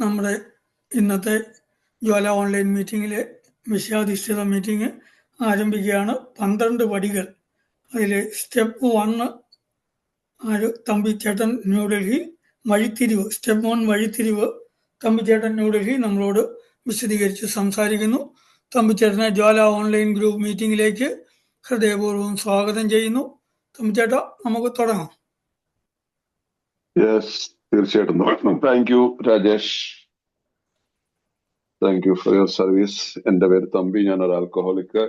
നമ്മുടെ ഇന്നത്തെ ജ്വാല online മീറ്റിങ്ങിലെ വിഷയാധിഷ്ഠിത meeting ആരംഭിക്കുകയാണ്. 12 പടികൾ. അതിൽ സ്റ്റെപ്പ് 1 തമ്പിച്ചേട്ടൻ ന്യൂഡൽഹി വഴിത്തിരിവ്, സ്റ്റെപ്പ് 1 വഴിത്തിരിവ് തമ്പിച്ചേട്ടൻ ന്യൂഡൽഹി നമ്മളോട് വിശദീകരിച്ച് സംസാരിക്കുന്നു. തമ്പിച്ചേട്ടനെ ജ്വാല ഓൺലൈൻ ഗ്രൂപ്പ് മീറ്റിംഗിലേക്ക് ഹൃദയപൂർവ്വം സ്വാഗതം ചെയ്യുന്നു. തമ്പിച്ചേട്ട, നമുക്ക് തുടങ്ങാം. തീർച്ചയായിട്ടും. Thank you Rajesh, thank you for your service. എന്റെ പേര് തമ്പി, ഞാനൊരു ആൽക്കഹോളിക്,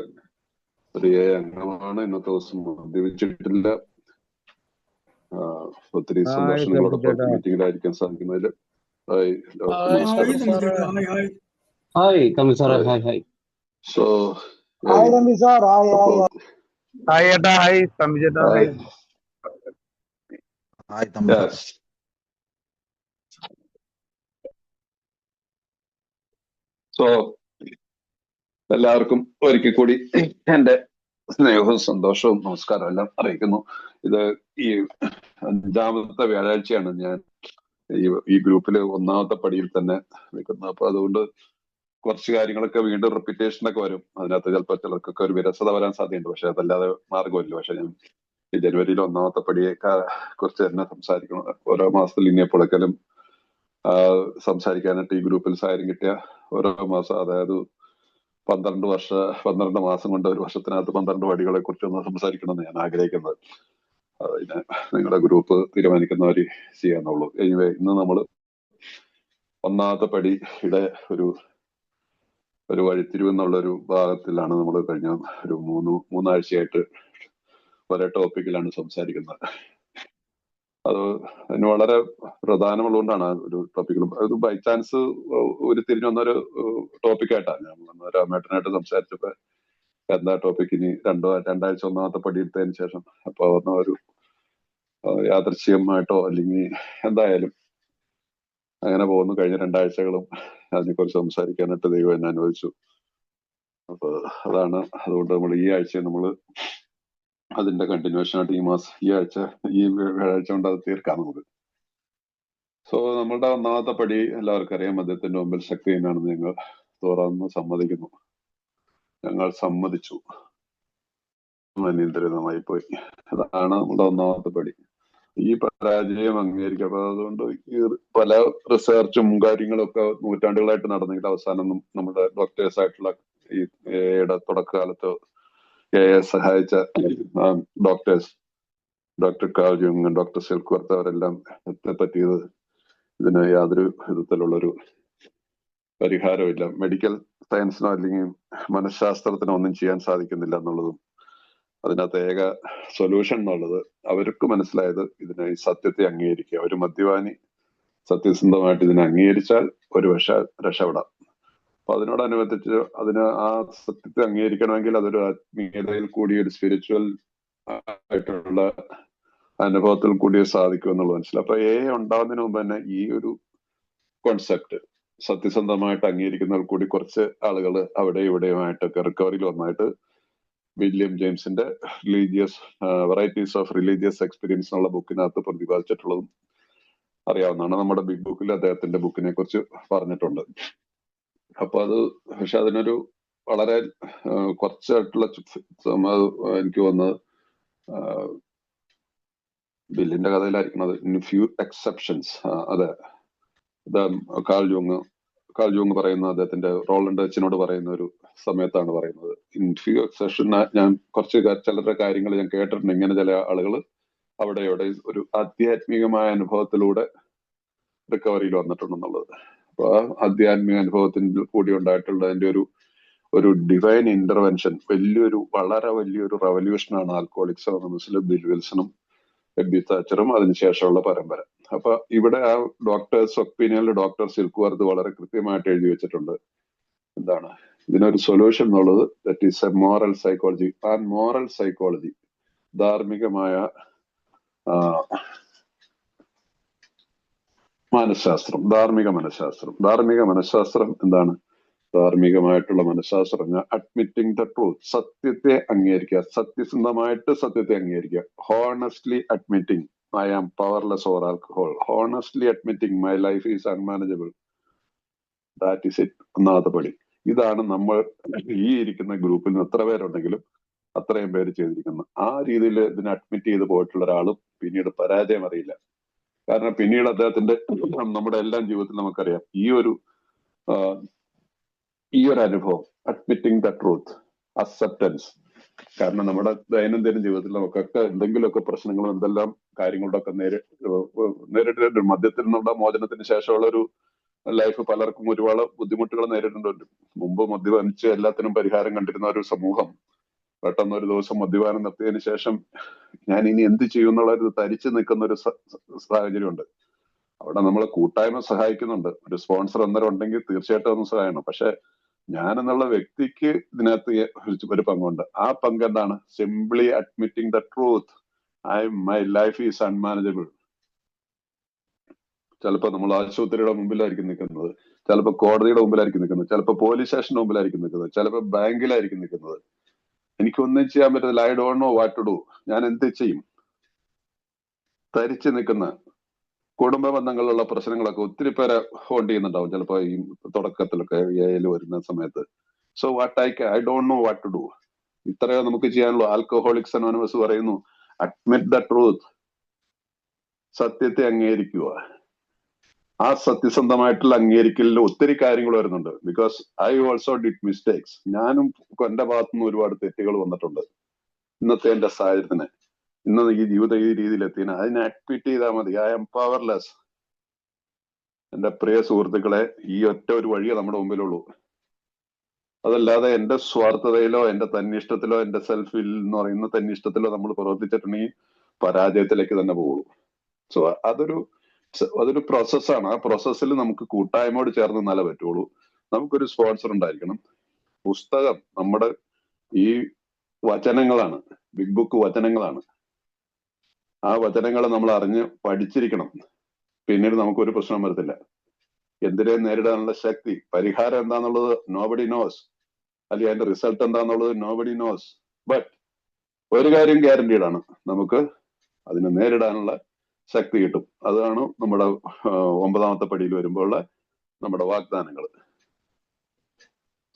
ഒരു അംഗമാണ്. ഇന്നത്തെ ദിവസം മദ്യപിച്ചിട്ടില്ല. ഒത്തിരി സന്തോഷങ്ങളോടൊപ്പം മീറ്റിംഗിലായിരിക്കാൻ സാധിക്കുന്നതിൽ. എല്ലാവർക്കും ഒരിക്കൽ കൂടി എന്റെ സ്നേഹവും സന്തോഷവും നമസ്കാരം എല്ലാം അറിയിക്കുന്നു. ഇത് ഈ 5ാമത്തെ വ്യാഴാഴ്ചയാണ് ഞാൻ ഈ ഗ്രൂപ്പിൽ 1ാമത്തെ പടിയിൽ തന്നെ നിൽക്കുന്നത്. അപ്പൊ അതുകൊണ്ട് കുറച്ച് കാര്യങ്ങളൊക്കെ വീണ്ടും റിപ്പീറ്റേഷനൊക്കെ വരും. അതിനകത്ത് ചിലപ്പോൾ ചിലർക്കൊക്കെ ഒരു വിരസത വരാൻ സാധ്യതയുണ്ട്. പക്ഷെ അതല്ലാതെ മാർഗമില്ല. പക്ഷെ ഞാൻ ഈ ജനുവരിയിൽ 1ാമത്തെ പടിയെ കുറിച്ച് തന്നെ സംസാരിക്കണം. ഓരോ മാസത്തിൽ ഇനി എപ്പോഴെങ്കിലും സംസാരിക്കാനായിട്ട് ഈ ഗ്രൂപ്പിൽ സാഹചര്യം കിട്ടിയ ഓരോ മാസം, അതായത് 12 മാസം കൊണ്ട് ഒരു വർഷത്തിനകത്ത് 12 പടികളെ കുറിച്ചൊന്ന് സംസാരിക്കണമെന്ന് ഞാൻ ആഗ്രഹിക്കുന്നത്. അതിന് നിങ്ങളുടെ ഗ്രൂപ്പ് തീരുമാനിക്കുന്നവര് ചെയ്യാന്നുള്ളൂ. എനിവേ, ഇന്ന് നമ്മൾ 1ാമത്തെ പടിയുടെ ഒരു വഴിത്തിരിവ് എന്നുള്ളൊരു ഭാഗത്തിലാണ് നമ്മൾ കഴിഞ്ഞ ഒരു മൂന്നാഴ്ചയായിട്ട് ഒരേ ടോപ്പിക്കിലാണ് സംസാരിക്കുന്നത്. അതിന് വളരെ പ്രധാനമുള്ളതുകൊണ്ടാണ് ഒരു ടോപ്പിക്കിലും അത് ബൈ ചാൻസ് തിരിഞ്ഞു വന്നൊരു ടോപ്പിക്കായിട്ടാണ് ഞാൻ രാമേട്ടനായിട്ട് സംസാരിച്ചപ്പോ എന്താ ടോപ്പിക് ഇനി രണ്ടാഴ്ച 1ാമത്തെ പടി എടുത്തതിന് ശേഷം അപ്പൊ വന്ന ഒരു യാദൃശ്ചികമായിട്ടോ അല്ലെങ്കിൽ എന്തായാലും അങ്ങനെ പോകുന്നു. കഴിഞ്ഞ 2 ആഴ്ചകളും അതിനെക്കുറിച്ച് സംസാരിക്കാനായിട്ട് ദൈവം എന്നെ അനുവദിച്ചു. അപ്പൊ അതാണ്. അതുകൊണ്ട് നമ്മൾ ഈ ആഴ്ച നമ്മൾ അതിന്റെ കണ്ടിന്യൂഷൻ ആയിട്ട് ഈ വ്യാഴാഴ്ച കൊണ്ട് അത് തീർക്കാം നമുക്ക്. സോ നമ്മളുടെ 1ാമത്തെ പടി എല്ലാവർക്കും അറിയാം. മദ്യത്തിന്റെ മുമ്പിൽ ശക്തിഹീനാണെന്ന് ഞങ്ങൾ തുറന്ന് സമ്മതിക്കുന്നു. ഞങ്ങൾ സമ്മതിച്ചു, അനിയന്ത്രിതമായി പോയി. അതാണ് നമ്മുടെ 1ാമത്തെ പടി. ഈ പരാജയം അംഗീകരിക്കുക. അപ്പൊ അതുകൊണ്ട് ഈ പല റിസർച്ചും കാര്യങ്ങളും ഒക്കെ നൂറ്റാണ്ടുകളായിട്ട് നടന്നെങ്കിൽ അവസാനം നമ്മുടെ ഡോക്ടേഴ്സ് ആയിട്ടുള്ള ഈ തുടക്കകാലത്ത് സഹായിച്ച doctors, doctor Carl Jung, doctor Silkworth, അവരെല്ലാം എത്തിപ്പറ്റിയത് ഇതിന് യാതൊരു വിധത്തിലുള്ളൊരു പരിഹാരമില്ല. മെഡിക്കൽ സയൻസിനോ അല്ലെങ്കിൽ മനഃശാസ്ത്രത്തിനോ ഒന്നും ചെയ്യാൻ സാധിക്കുന്നില്ല എന്നുള്ളതും അതിനകത്ത് ഏക സൊല്യൂഷൻ എന്നുള്ളത് അവർക്ക് മനസ്സിലായത് ഇതിനെ ഈ സത്യത്തെ അംഗീകരിക്കുക. ഒരു മദ്യപാനി സത്യസന്ധമായിട്ട് ഇതിനെ അംഗീകരിച്ചാൽ ഒരു പക്ഷേ രക്ഷപ്പെടാം. അപ്പൊ അതിനോടനുബന്ധിച്ച് ആ സത്യത്തെ അംഗീകരിക്കണമെങ്കിൽ അതൊരു ആത്മീയതയിൽ കൂടി ഒരു സ്പിരിച്വൽ ആയിട്ടുള്ള അനുഭവത്തിൽ കൂടി സാധിക്കും എന്നുള്ളത് മനസ്സിലായി. അപ്പൊ ഉണ്ടാവുന്നതിന് മുമ്പ് തന്നെ ഈ ഒരു കോൺസെപ്റ്റ് സത്യസന്ധമായിട്ട് അംഗീകരിക്കുന്നതിൽ കൂടി കുറച്ച് ആളുകൾ അവിടെ ഇവിടെയുമായിട്ടൊക്കെ റിക്കവറിയിൽ വന്നായിട്ട് വില്യം ജെയിംസിന്റെ വെറൈറ്റീസ് ഓഫ് റിലീജിയസ് എക്സ്പീരിയൻസ് എന്നുള്ള ബുക്കിനകത്ത് പ്രതിപാദിച്ചിട്ടുള്ളതും അറിയാവുന്നതാണ്. നമ്മുടെ ബിഗ് ബുക്കിൽ അദ്ദേഹത്തിന്റെ ബുക്കിനെ കുറിച്ച് പറഞ്ഞിട്ടുണ്ട്. അപ്പൊ അത് പക്ഷെ അതിനൊരു വളരെ കുറച്ചായിട്ടുള്ള എനിക്ക് തോന്നുന്നത് ബില്ലിന്റെ കഥയിലായിരിക്കണത് ഇൻ ഫ്യൂ എക്സെപ്ഷൻസ്. അതെ, കാൾ ജൂങ് പറയുന്ന അദ്ദേഹത്തിന്റെ റോളണ്ട് എച്ചിനോട് പറയുന്ന ഒരു സമയത്താണ് പറയുന്നത്. ഇൻ ഫ്യൂ എക്സെപ്ഷൻ ഞാൻ ചിലരുടെ കാര്യങ്ങൾ ഞാൻ കേട്ടിട്ടുണ്ട്. ഇങ്ങനെ ചില ആളുകൾ അവിടെ ഇവിടെ ഒരു ആധ്യാത്മികമായ അനുഭവത്തിലൂടെ റിക്കവറിയിൽ വന്നിട്ടുണ്ടെന്നുള്ളത്. അപ്പൊ ആ ആധ്യാത്മിക അനുഭവത്തിൽ കൂടി ഉണ്ടായിട്ടുള്ളതിന്റെ ഒരു ഡിവൈൻ ഇന്റർവെൻഷൻ, വളരെ വലിയൊരു റവല്യൂഷനാണ് ആൽക്കോളിക്സ് അനോണിമസിൽ ബിൽ വിൽസണും എബി താച്ചറും അതിനുശേഷമുള്ള പരമ്പര. അപ്പൊ ഇവിടെ ആ ഡോക്ടേഴ്സ് ഒപ്പീനിയനിൽ ഡോക്ടർ സിൽക്വർത്ത് വളരെ കൃത്യമായിട്ട് എഴുതി വെച്ചിട്ടുണ്ട്. എന്താണ് ഇതിനൊരു സൊല്യൂഷൻ എന്നുള്ളത്? That is A moral psychology. ആ മോറൽ സൈക്കോളജി, ധാർമ്മിക മനഃശാസ്ത്രം എന്താണ്? ധാർമ്മികമായിട്ടുള്ള മനഃശാസ്ത്രം അഡ്മിറ്റിംഗ് ദ ട്രൂത്ത്, സത്യത്തെ അംഗീകരിക്കുക, സത്യസന്ധമായിട്ട് സത്യത്തെ അംഗീകരിക്കുക. Honestly admitting I am powerless over alcohol, honestly admitting my life is unmanageable, that is it. ഒന്നാമത്തെ പടി. ഇതാണ് നമ്മൾ ഈ ഇരിക്കുന്ന ഗ്രൂപ്പിൽ നിന്ന് എത്ര പേരുണ്ടെങ്കിലും അത്രയും പേര് ചെയ്തിരിക്കുന്നത്. ആ രീതിയിൽ ഇതിനെ അഡ്മിറ്റ് ചെയ്ത് പോയിട്ടുള്ള ഒരാളും പിന്നീട് പരാജയം അറിയില്ല. കാരണം പിന്നീട് അദ്ദേഹത്തിന്റെ നമ്മുടെ എല്ലാം ജീവിതത്തിൽ നമുക്കറിയാം ഈ ഒരു അനുഭവം, അഡ്മിറ്റിംഗ് ദ ട്രൂത്ത്, അക്സെപ്റ്റൻസ്. കാരണം നമ്മുടെ ദൈനംദിന ജീവിതത്തിൽ നമുക്കൊക്കെ എന്തെങ്കിലുമൊക്കെ പ്രശ്നങ്ങളും എന്തെല്ലാം കാര്യങ്ങളുടെ ഒക്കെ നേരിട്ട് മദ്യത്തിൽ നിന്നുള്ള മോചനത്തിന് ശേഷമുള്ള ഒരു ലൈഫ് പലർക്കും ഒരുപാട് ബുദ്ധിമുട്ടുകൾ നേരിടുന്നുണ്ട്. മുമ്പ് മദ്യപാനിച്ച് എല്ലാത്തിനും പരിഹാരം കണ്ടിരുന്ന ഒരു സമൂഹം പെട്ടെന്ന് ഒരു ദിവസം മദ്യപാനം നിർത്തിയതിനു ശേഷം ഞാൻ ഇനി എന്ത് ചെയ്യും എന്നുള്ള ഒരു തരിച്ചു നിൽക്കുന്ന ഒരു സാഹചര്യമുണ്ട്. അവിടെ നമ്മളെ കൂട്ടായ്മ സഹായിക്കുന്നുണ്ട്. ഒരു സ്പോൺസർ അന്നേരം ഉണ്ടെങ്കിൽ തീർച്ചയായിട്ടും ഒന്ന് സഹായിക്കണം. പക്ഷെ ഞാൻ എന്നുള്ള വ്യക്തിക്ക് ഇതിനകത്ത് ഒരു പങ്കുണ്ട്. ആ പങ്ക് എന്താണ്? Simply admitting the truth. My life is unmanageable. ചിലപ്പോൾ നമ്മൾ ആശുപത്രിയുടെ മുമ്പിലായിരിക്കും നിൽക്കുന്നത്, ചിലപ്പോൾ കോടതിയുടെ മുമ്പിലായിരിക്കും നിൽക്കുന്നത്, ചിലപ്പോൾ പോലീസ് സ്റ്റേഷന്റെ മുമ്പിലായിരിക്കും നിൽക്കുന്നത്, ചിലപ്പോൾ ബാങ്കിലായിരിക്കും നിൽക്കുന്നത്. എനിക്കൊന്നും ചെയ്യാൻ പറ്റത്തില്ല. I don't know what to do. ഞാൻ എന്ത് ചെയ്യും? തരിച്ചു നിൽക്കുന്ന കുടുംബ ബന്ധങ്ങളിലുള്ള പ്രശ്നങ്ങളൊക്കെ ഒത്തിരി പേരെ ഹോണ്ട് ചെയ്യുന്നുണ്ടാവും ചിലപ്പോൾ ഈ തുടക്കത്തിലൊക്കെ എയിൽ വരുന്ന സമയത്ത്. So I don't know what to do. ഇത്രയോ നമുക്ക് ചെയ്യാനുള്ളൂ. ആൽക്കഹോളിക്സ് അനോണിമസ് പറയുന്നു, അഡ്മിറ്റ് ദ ട്രൂത്ത്. സത്യത്തെ അംഗീകരിക്കുക. ആ സത്യസന്ധമായിട്ടുള്ള അംഗീകരിക്കലിൽ ഒത്തിരി കാര്യങ്ങൾ വരുന്നുണ്ട്. Because I also did mistakes. ഞാനും എന്റെ ഭാഗത്തുനിന്ന് ഒരുപാട് തെറ്റുകൾ വന്നിട്ടുണ്ട്. ഇന്നത്തെ എന്റെ സാഹചര്യത്തിന്, ഇന്ന് ഈ ജീവിതം ഈ രീതിയിൽ എത്തിയതിന് അതിനെ അഡ്മിറ്റ് ചെയ്താൽ മതി. I am powerless. എന്റെ പ്രിയ സുഹൃത്തുക്കളെ, ഈ ഒറ്റ ഒരു വഴിയേ നമ്മുടെ മുമ്പിലുള്ളൂ. അതല്ലാതെ എന്റെ സ്വാർത്ഥതയിലോ എന്റെ തന്നിഷ്ടത്തിലോ എന്റെ സെൽഫിൽ എന്ന് പറയുന്ന തന്നിഷ്ടത്തിലോ നമ്മൾ പ്രവർത്തിച്ചിട്ടുണ്ടെങ്കിൽ പരാജയത്തിലേക്ക് തന്നെ പോകുള്ളൂ. സോ അതൊരു പ്രോസസ്സാണ്. ആ പ്രോസസ്സിൽ നമുക്ക് കൂട്ടായ്മയോട് ചേർന്ന് നിന്നാലേ പറ്റുള്ളൂ. നമുക്കൊരു സ്പോൺസർ ഉണ്ടായിരിക്കണം. പുസ്തകം നമ്മുടെ ഈ വചനങ്ങളാണ്, ബിഗ് ബുക്ക് വചനങ്ങളാണ്. ആ വചനങ്ങൾ നമ്മൾ അറിഞ്ഞ് പഠിച്ചിരിക്കണം. പിന്നീട് നമുക്കൊരു പ്രശ്നം വരത്തില്ല. എന്തിനെ നേരിടാനുള്ള ശക്തി, പരിഹാരം എന്താന്നുള്ളത് നോബഡി നോസ്, അല്ലെങ്കിൽ അതിന്റെ റിസൾട്ട് എന്താന്നുള്ളത് നോബഡി നോസ്. ബട്ട് ഒരു കാര്യം ഗ്യാരണ്ടീഡ് ആണ്, നമുക്ക് അതിനെ നേരിടാനുള്ള ശക്തി കിട്ടും. അതാണ് നമ്മുടെ 9ാമത്തെ പടിയിൽ വരുമ്പോഴുള്ള നമ്മുടെ വാഗ്ദാനങ്ങൾ.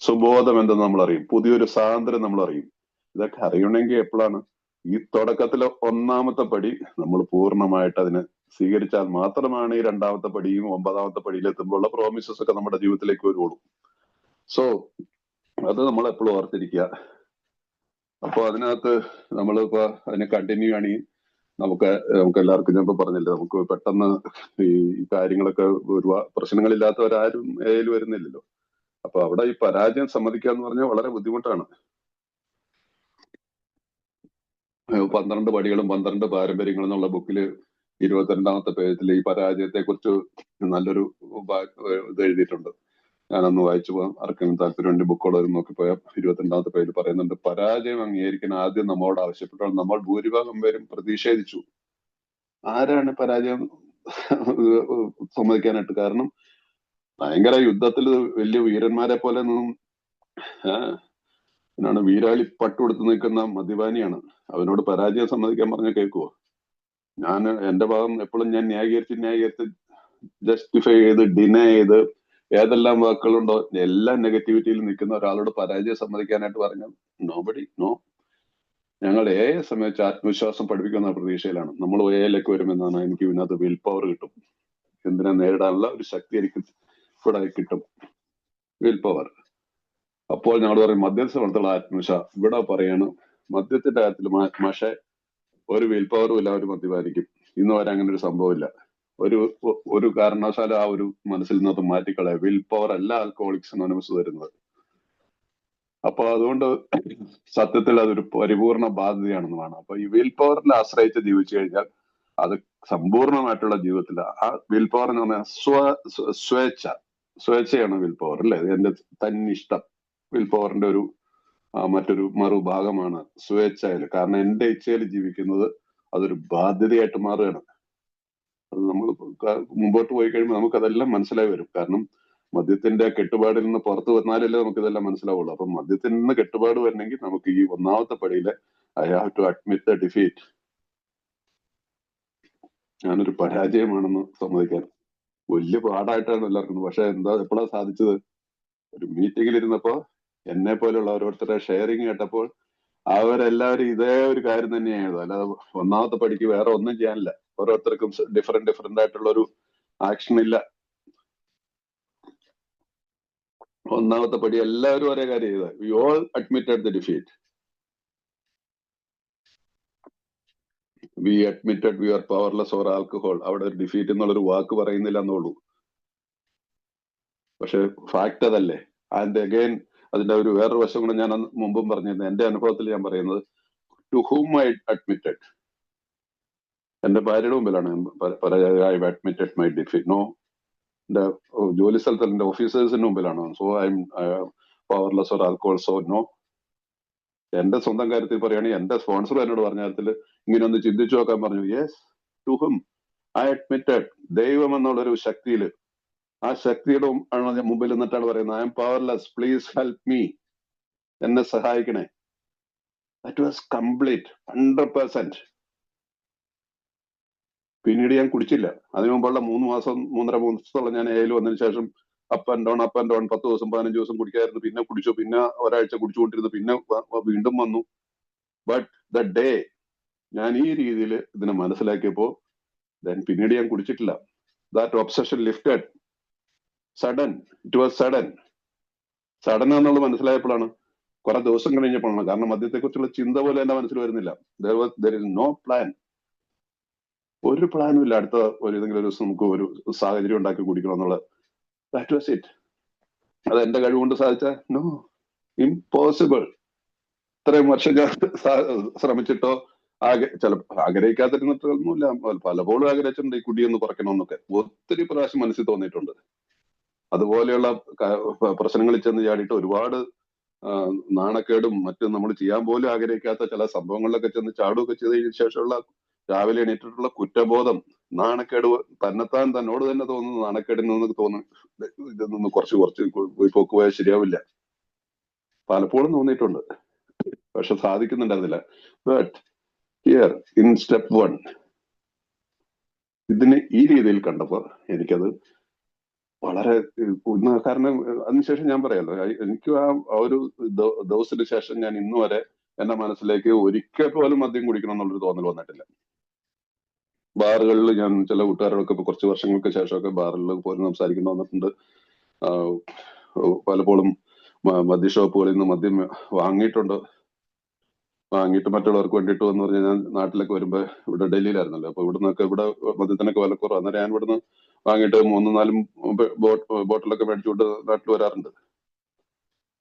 സുബോധം എന്തെന്ന് നമ്മൾ അറിയും, പുതിയൊരു സ്വാതന്ത്ര്യം നമ്മൾ അറിയും. ഇതൊക്കെ അറിയണമെങ്കിൽ എപ്പോഴാണ്? ഈ തുടക്കത്തിലെ 1ാമത്തെ പടി നമ്മൾ പൂർണ്ണമായിട്ട് അതിനെ സ്വീകരിച്ചാൽ മാത്രമാണ് ഈ 2ാമത്തെ പടിയും 9ാമത്തെ പടിയിലെത്തുമ്പോഴുള്ള പ്രോമിസസ് ഒക്കെ നമ്മുടെ ജീവിതത്തിലേക്ക് വരുള്ളൂ. സോ അത് നമ്മൾ എപ്പോഴും ഓർത്തിരിക്കുക. അപ്പൊ അതിനകത്ത് നമ്മളിപ്പോ അതിനെ കണ്ടിന്യൂ ആണെങ്കിൽ നമുക്ക് എല്ലാവർക്കും ഞാൻ ഇപ്പൊ പറഞ്ഞില്ലേ, നമുക്ക് പെട്ടെന്ന് ഈ കാര്യങ്ങളൊക്കെ ഒരുപാട് പ്രശ്നങ്ങളില്ലാത്തവരാരും ഏതിൽ വരുന്നില്ലല്ലോ. അപ്പൊ അവിടെ ഈ പരാജയം സമ്മതിക്കുക എന്ന് പറഞ്ഞാൽ വളരെ ബുദ്ധിമുട്ടാണ്. 12 പടികളും 12 പാരമ്പര്യങ്ങളും എന്നുള്ള ബുക്കില് 22ാമത്തെ പേജിൽ ഈ പരാജയത്തെ കുറിച്ച് നല്ലൊരു ഇത് എഴുതിയിട്ടുണ്ട്. ഞാനൊന്ന് വായിച്ചു പോകാം. ആർക്കെങ്കിലും താല്പര്യമുണ്ട് ബുക്കുകൾ നോക്കിപ്പോയാൽ 22ാമത്തെ പേജിൽ പറയുന്നുണ്ട്, പരാജയം അംഗീകരിക്കാൻ ആദ്യം നമ്മളോട് ആവശ്യപ്പെട്ടാൽ നമ്മൾ ഭൂരിഭാഗം പേരും പ്രതിഷേധിച്ചു. ആരാണ് പരാജയം സമ്മതിക്കാനായിട്ട്? കാരണം ഭയങ്കര യുദ്ധത്തിൽ വലിയ വീരന്മാരെ പോലെ ഒന്നും എന്നാണ് വീരാളി പട്ടുകൊടുത്ത് നിൽക്കുന്ന മദ്യപാനിയാണ്. അവനോട് പരാജയം സമ്മതിക്കാൻ പറഞ്ഞ കേൾക്കുവോ? ഞാൻ എന്റെ ഭാഗം എപ്പോഴും ഞാൻ ന്യായീകരിച്ച് ജസ്റ്റിഫൈ ചെയ്ത് ഡിനൈ ചെയ്ത് ഏതെല്ലാം വാക്കുകളുണ്ടോ എല്ലാം നെഗറ്റിവിറ്റിയിൽ നിൽക്കുന്ന ഒരാളോട് പരാജയം സമ്മതിക്കാനായിട്ട് പറഞ്ഞാൽ നോബഡി നോ. ഞങ്ങൾ എയെ സംബന്ധിച്ച് ആത്മവിശ്വാസം പഠിപ്പിക്കുന്ന പ്രതീക്ഷയിലാണ്. നമ്മൾ എയിലേക്ക് വരുമെന്നാണ്. എനിക്ക് ഇതിനകത്ത് വിൽ പവർ കിട്ടും. എന്തിനാ നേരിടാനുള്ള ഒരു ശക്തി എനിക്ക് ഇവിടെ കിട്ടും, വിൽ പവർ. അപ്പോൾ ഞങ്ങൾ പറയും മദ്യത്തെ വളർത്തുള്ള ആത്മവിശ്വാസം. ഇവിടെ പറയാണ് മദ്യത്തിന്റെ കാര്യത്തിൽ പക്ഷേ ഒരു വിൽ പവറും ഇല്ല, ഒരു മദ്യപാനിക്കും. ഇന്ന് വരെ അങ്ങനെ ഒരു സംഭവമില്ല. ഒരു കാരണവശാലും ആ ഒരു മനസ്സിൽ നിന്നത് മാറ്റിക്കളയാം. വിൽ പവർ അല്ല ആൽക്കഹോളിക്സ് അനോണിമസ് തരുന്നത്. അപ്പൊ അതുകൊണ്ട് സത്യത്തിൽ അതൊരു പരിപൂർണ ബാധ്യതയാണെന്നുമാണ്. അപ്പൊ ഈ വിൽ പവറിനെ ആശ്രയിച്ച് ജീവിച്ചു കഴിഞ്ഞാൽ അത് സമ്പൂർണമായിട്ടുള്ള ജീവിതത്തിൽ ആ വിൽ പവർ എന്ന് പറഞ്ഞാൽ സ്വേച്ഛയാണ് വിൽ പവർ അല്ലേ? എന്റെ തന്നിഷ്ടം വിൽ പവറിന്റെ ഒരു മറ്റൊരു മറുഭാഗമാണ് സ്വേച്ഛയിൽ. കാരണം എന്റെ ഇച്ഛയിൽ ജീവിക്കുന്നത് അതൊരു ബാധ്യതയായിട്ട് മാറുകയാണ്. അത് നമ്മൾ മുമ്പോട്ട് പോയി കഴിയുമ്പോൾ നമുക്കതെല്ലാം മനസ്സിലായി വരും. കാരണം മദ്യത്തിന്റെ കെട്ടുപാടിൽ നിന്ന് പുറത്തു വന്നാലല്ലേ നമുക്ക് ഇതെല്ലാം മനസ്സിലാവുള്ളൂ. അപ്പൊ മദ്യത്തിൽ നിന്ന് കെട്ടുപാട് വരണമെങ്കിൽ നമുക്ക് ഈ 1ാമത്തെ പടിയിലെ I have to admit the defeat, ഞാനൊരു പരാജയമാണെന്ന് സമ്മതിക്കാൻ. വലിയ പാടായിട്ടാണ് എല്ലാവർക്കും. പക്ഷെ എന്താ എപ്പോഴാണ് സാധിച്ചത്? ഒരു മീറ്റിംഗിൽ ഇരുന്നപ്പോ എന്നെ പോലെയുള്ള ഓരോരുത്തരുടെ ഷെയറിങ് കേട്ടപ്പോൾ അവരെല്ലാവരും ഇതേ ഒരു കാര്യം തന്നെയാണ്. അല്ലാതെ ഒന്നാമത്തെ പടിക്ക് വേറെ ഒന്നും ചെയ്യാനില്ല. ഓരോരുത്തർക്കും ഡിഫറെന്റ് ആയിട്ടുള്ള ഒരു ആക്ഷൻ ഇല്ല. ഒന്നാമത്തെ പടി എല്ലാവരും ഒരേ കാര്യം ചെയ്തത്. We all admitted the defeat. We admitted we are powerless or alcohol. അവിടെ ഒരു ഡിഫീറ്റ് എന്നുള്ളൊരു വാക്ക് പറയുന്നില്ല എന്നുള്ളൂ. പക്ഷെ ഫാക്ട് അതല്ലേ. ആൻഡ് അഗൈൻ അതിന്റെ ഒരു വേറൊരു വശം കൂടെ ഞാൻ മുമ്പും പറഞ്ഞിരുന്നു. എന്റെ അനുഭവത്തിൽ ഞാൻ പറയുന്നത്, ടു ഹൂം ഐ അഡ്മിറ്റഡ്, എന്റെ ഭാര്യയുടെ മുമ്പിലാണ് I admitted my defeat. No, എന്റെ ജോലി സ്ഥലത്ത് എന്റെ ഓഫീസേഴ്സിന് മുമ്പിലാണ്. So I am powerless or alcohol. So no. എന്റെ സ്വന്തം കാര്യത്തിൽ പറയുകയാണെങ്കിൽ എന്റെ സ്പോൺസർ എന്നോട് പറഞ്ഞ കാര്യത്തിൽ ഇങ്ങനെ ഒന്ന് ചിന്തിച്ചു നോക്കാൻ പറഞ്ഞു. Yes, to whom I admitted. ദൈവം എന്നുള്ളൊരു ശക്തിയിൽ, ആ ശക്തിയുടെ മുമ്പിൽ നിന്നിട്ടാണ് പറയുന്നത്, I am powerless, please help me, എന്നെ സഹായിക്കണേ. That was complete 100%. പിന്നീട് ഞാൻ കുടിച്ചില്ല. അതിനു മുമ്പുള്ള 3.5 മാസത്തോളം ഞാൻ എയിൽ വന്നതിന് ശേഷം അപ്പ് ആൻഡ് ഡൗൺ 10 ദിവസം 15 ദിവസം കുടിക്കായിരുന്നു. പിന്നെ കുടിച്ചു, പിന്നെ ഒരാഴ്ച കുടിച്ചുകൊണ്ടിരുന്നു, പിന്നെ വീണ്ടും വന്നു. ബട്ട് ദ ഡേ ഞാൻ ഈ രീതിയിൽ ഇതിനെ മനസ്സിലാക്കിയപ്പോ പിന്നീട് ഞാൻ കുടിച്ചിട്ടില്ല. That obsession lifted sudden. It was sudden എന്നുള്ളത് മനസ്സിലായപ്പോഴാണ്, കുറെ ദിവസം കഴിഞ്ഞപ്പോഴാണ്. കാരണം മദ്യത്തെ കുറിച്ചുള്ള ചിന്ത പോലെ എന്റെ മനസ്സിൽ വരുന്നില്ല. There is no plan. ഒരു പ്ലാനും ഇല്ല. അടുത്ത ഏതെങ്കിലും ഒരു ദിവസം നമുക്ക് ഒരു സാഹചര്യം ഉണ്ടാക്കി കുടിക്കണം എന്നുള്ളത്. That was it. അത് എന്റെ കഴിവുകൊണ്ട് സാധിച്ച? No, impossible. ഇത്രയും വർഷം ഞാൻ ശ്രമിച്ചിട്ടോ ആഗ്രഹിക്കാതിരുന്നിട്ടൊന്നുമില്ല. പലപ്പോഴും ആഗ്രഹിച്ചിട്ടുണ്ട് ഈ കുടിയൊന്ന് കുറയ്ക്കണമെന്നൊക്കെ. ഒത്തിരി പ്രാവശ്യം മനസ്സിൽ തോന്നിയിട്ടുണ്ട്. അതുപോലെയുള്ള പ്രശ്നങ്ങളിൽ ചെന്ന് ചാടിയിട്ട് ഒരുപാട് നാണക്കേടും മറ്റും നമ്മൾ ചെയ്യാൻ പോലും ആഗ്രഹിക്കാത്ത ചില സംഭവങ്ങളിലൊക്കെ ചെന്ന് ചാടുകയൊക്കെ ചെയ്തതിനു ശേഷമുള്ള രാവിലെ എണീറ്റിട്ടുള്ള കുറ്റബോധം, നാണക്കേട്, തന്നോട് തന്നെ തോന്നുന്നു നാണക്കേടിൽ നിന്ന് തോന്നുന്നു ഇതൊന്നും കുറച്ച് പോക്ക് പോയാൽ ശരിയാവില്ല. പലപ്പോഴും തോന്നിയിട്ടുണ്ട്, പക്ഷെ സാധിക്കുന്നുണ്ടായിരുന്നില്ല. ബട്ട് ഹിയർ ഇൻ സ്റ്റെപ്പ് 1 ഇതിനെ ഈ രീതിയിൽ കണ്ടപ്പോ എനിക്കത് വളരെ, കാരണം അതിനുശേഷം ഞാൻ പറയാലോ, എനിക്ക് ആ ഒരു ദിവസത്തിന് ശേഷം ഞാൻ ഇന്ന് വരെ എന്റെ മനസ്സിലേക്ക് ഒരിക്കൽ പോലും മദ്യം കുടിക്കണം എന്നുള്ളൊരു തോന്നൽ വന്നിട്ടില്ല. ബാറുകളിൽ ഞാൻ ചില കൂട്ടുകാരോടൊക്കെ ഇപ്പൊ കുറച്ച് വർഷങ്ങൾക്ക് ശേഷമൊക്കെ ബാറുകളിൽ പോലും സംസാരിക്കുന്ന വന്നിട്ടുണ്ട്. പലപ്പോഴും മദ്യ ഷോപ്പുകളിൽ നിന്ന് മദ്യം വാങ്ങിയിട്ട് മറ്റുള്ളവർക്ക് വേണ്ടിയിട്ട് എന്ന് പറഞ്ഞാൽ, ഞാൻ നാട്ടിലൊക്കെ വരുമ്പോ ഇവിടെ ഡൽഹിയിലായിരുന്നല്ലോ, അപ്പൊ ഇവിടുന്നൊക്കെ ഇവിടെ മദ്യത്തിനൊക്കെ വിലക്കുറവ്. അന്നേരം ഞാൻ ഇവിടുന്ന് വാങ്ങിയിട്ട് 3-4 ബോട്ടിലൊക്കെ മേടിച്ചുകൊണ്ട് നാട്ടിൽ വരാറുണ്ട്.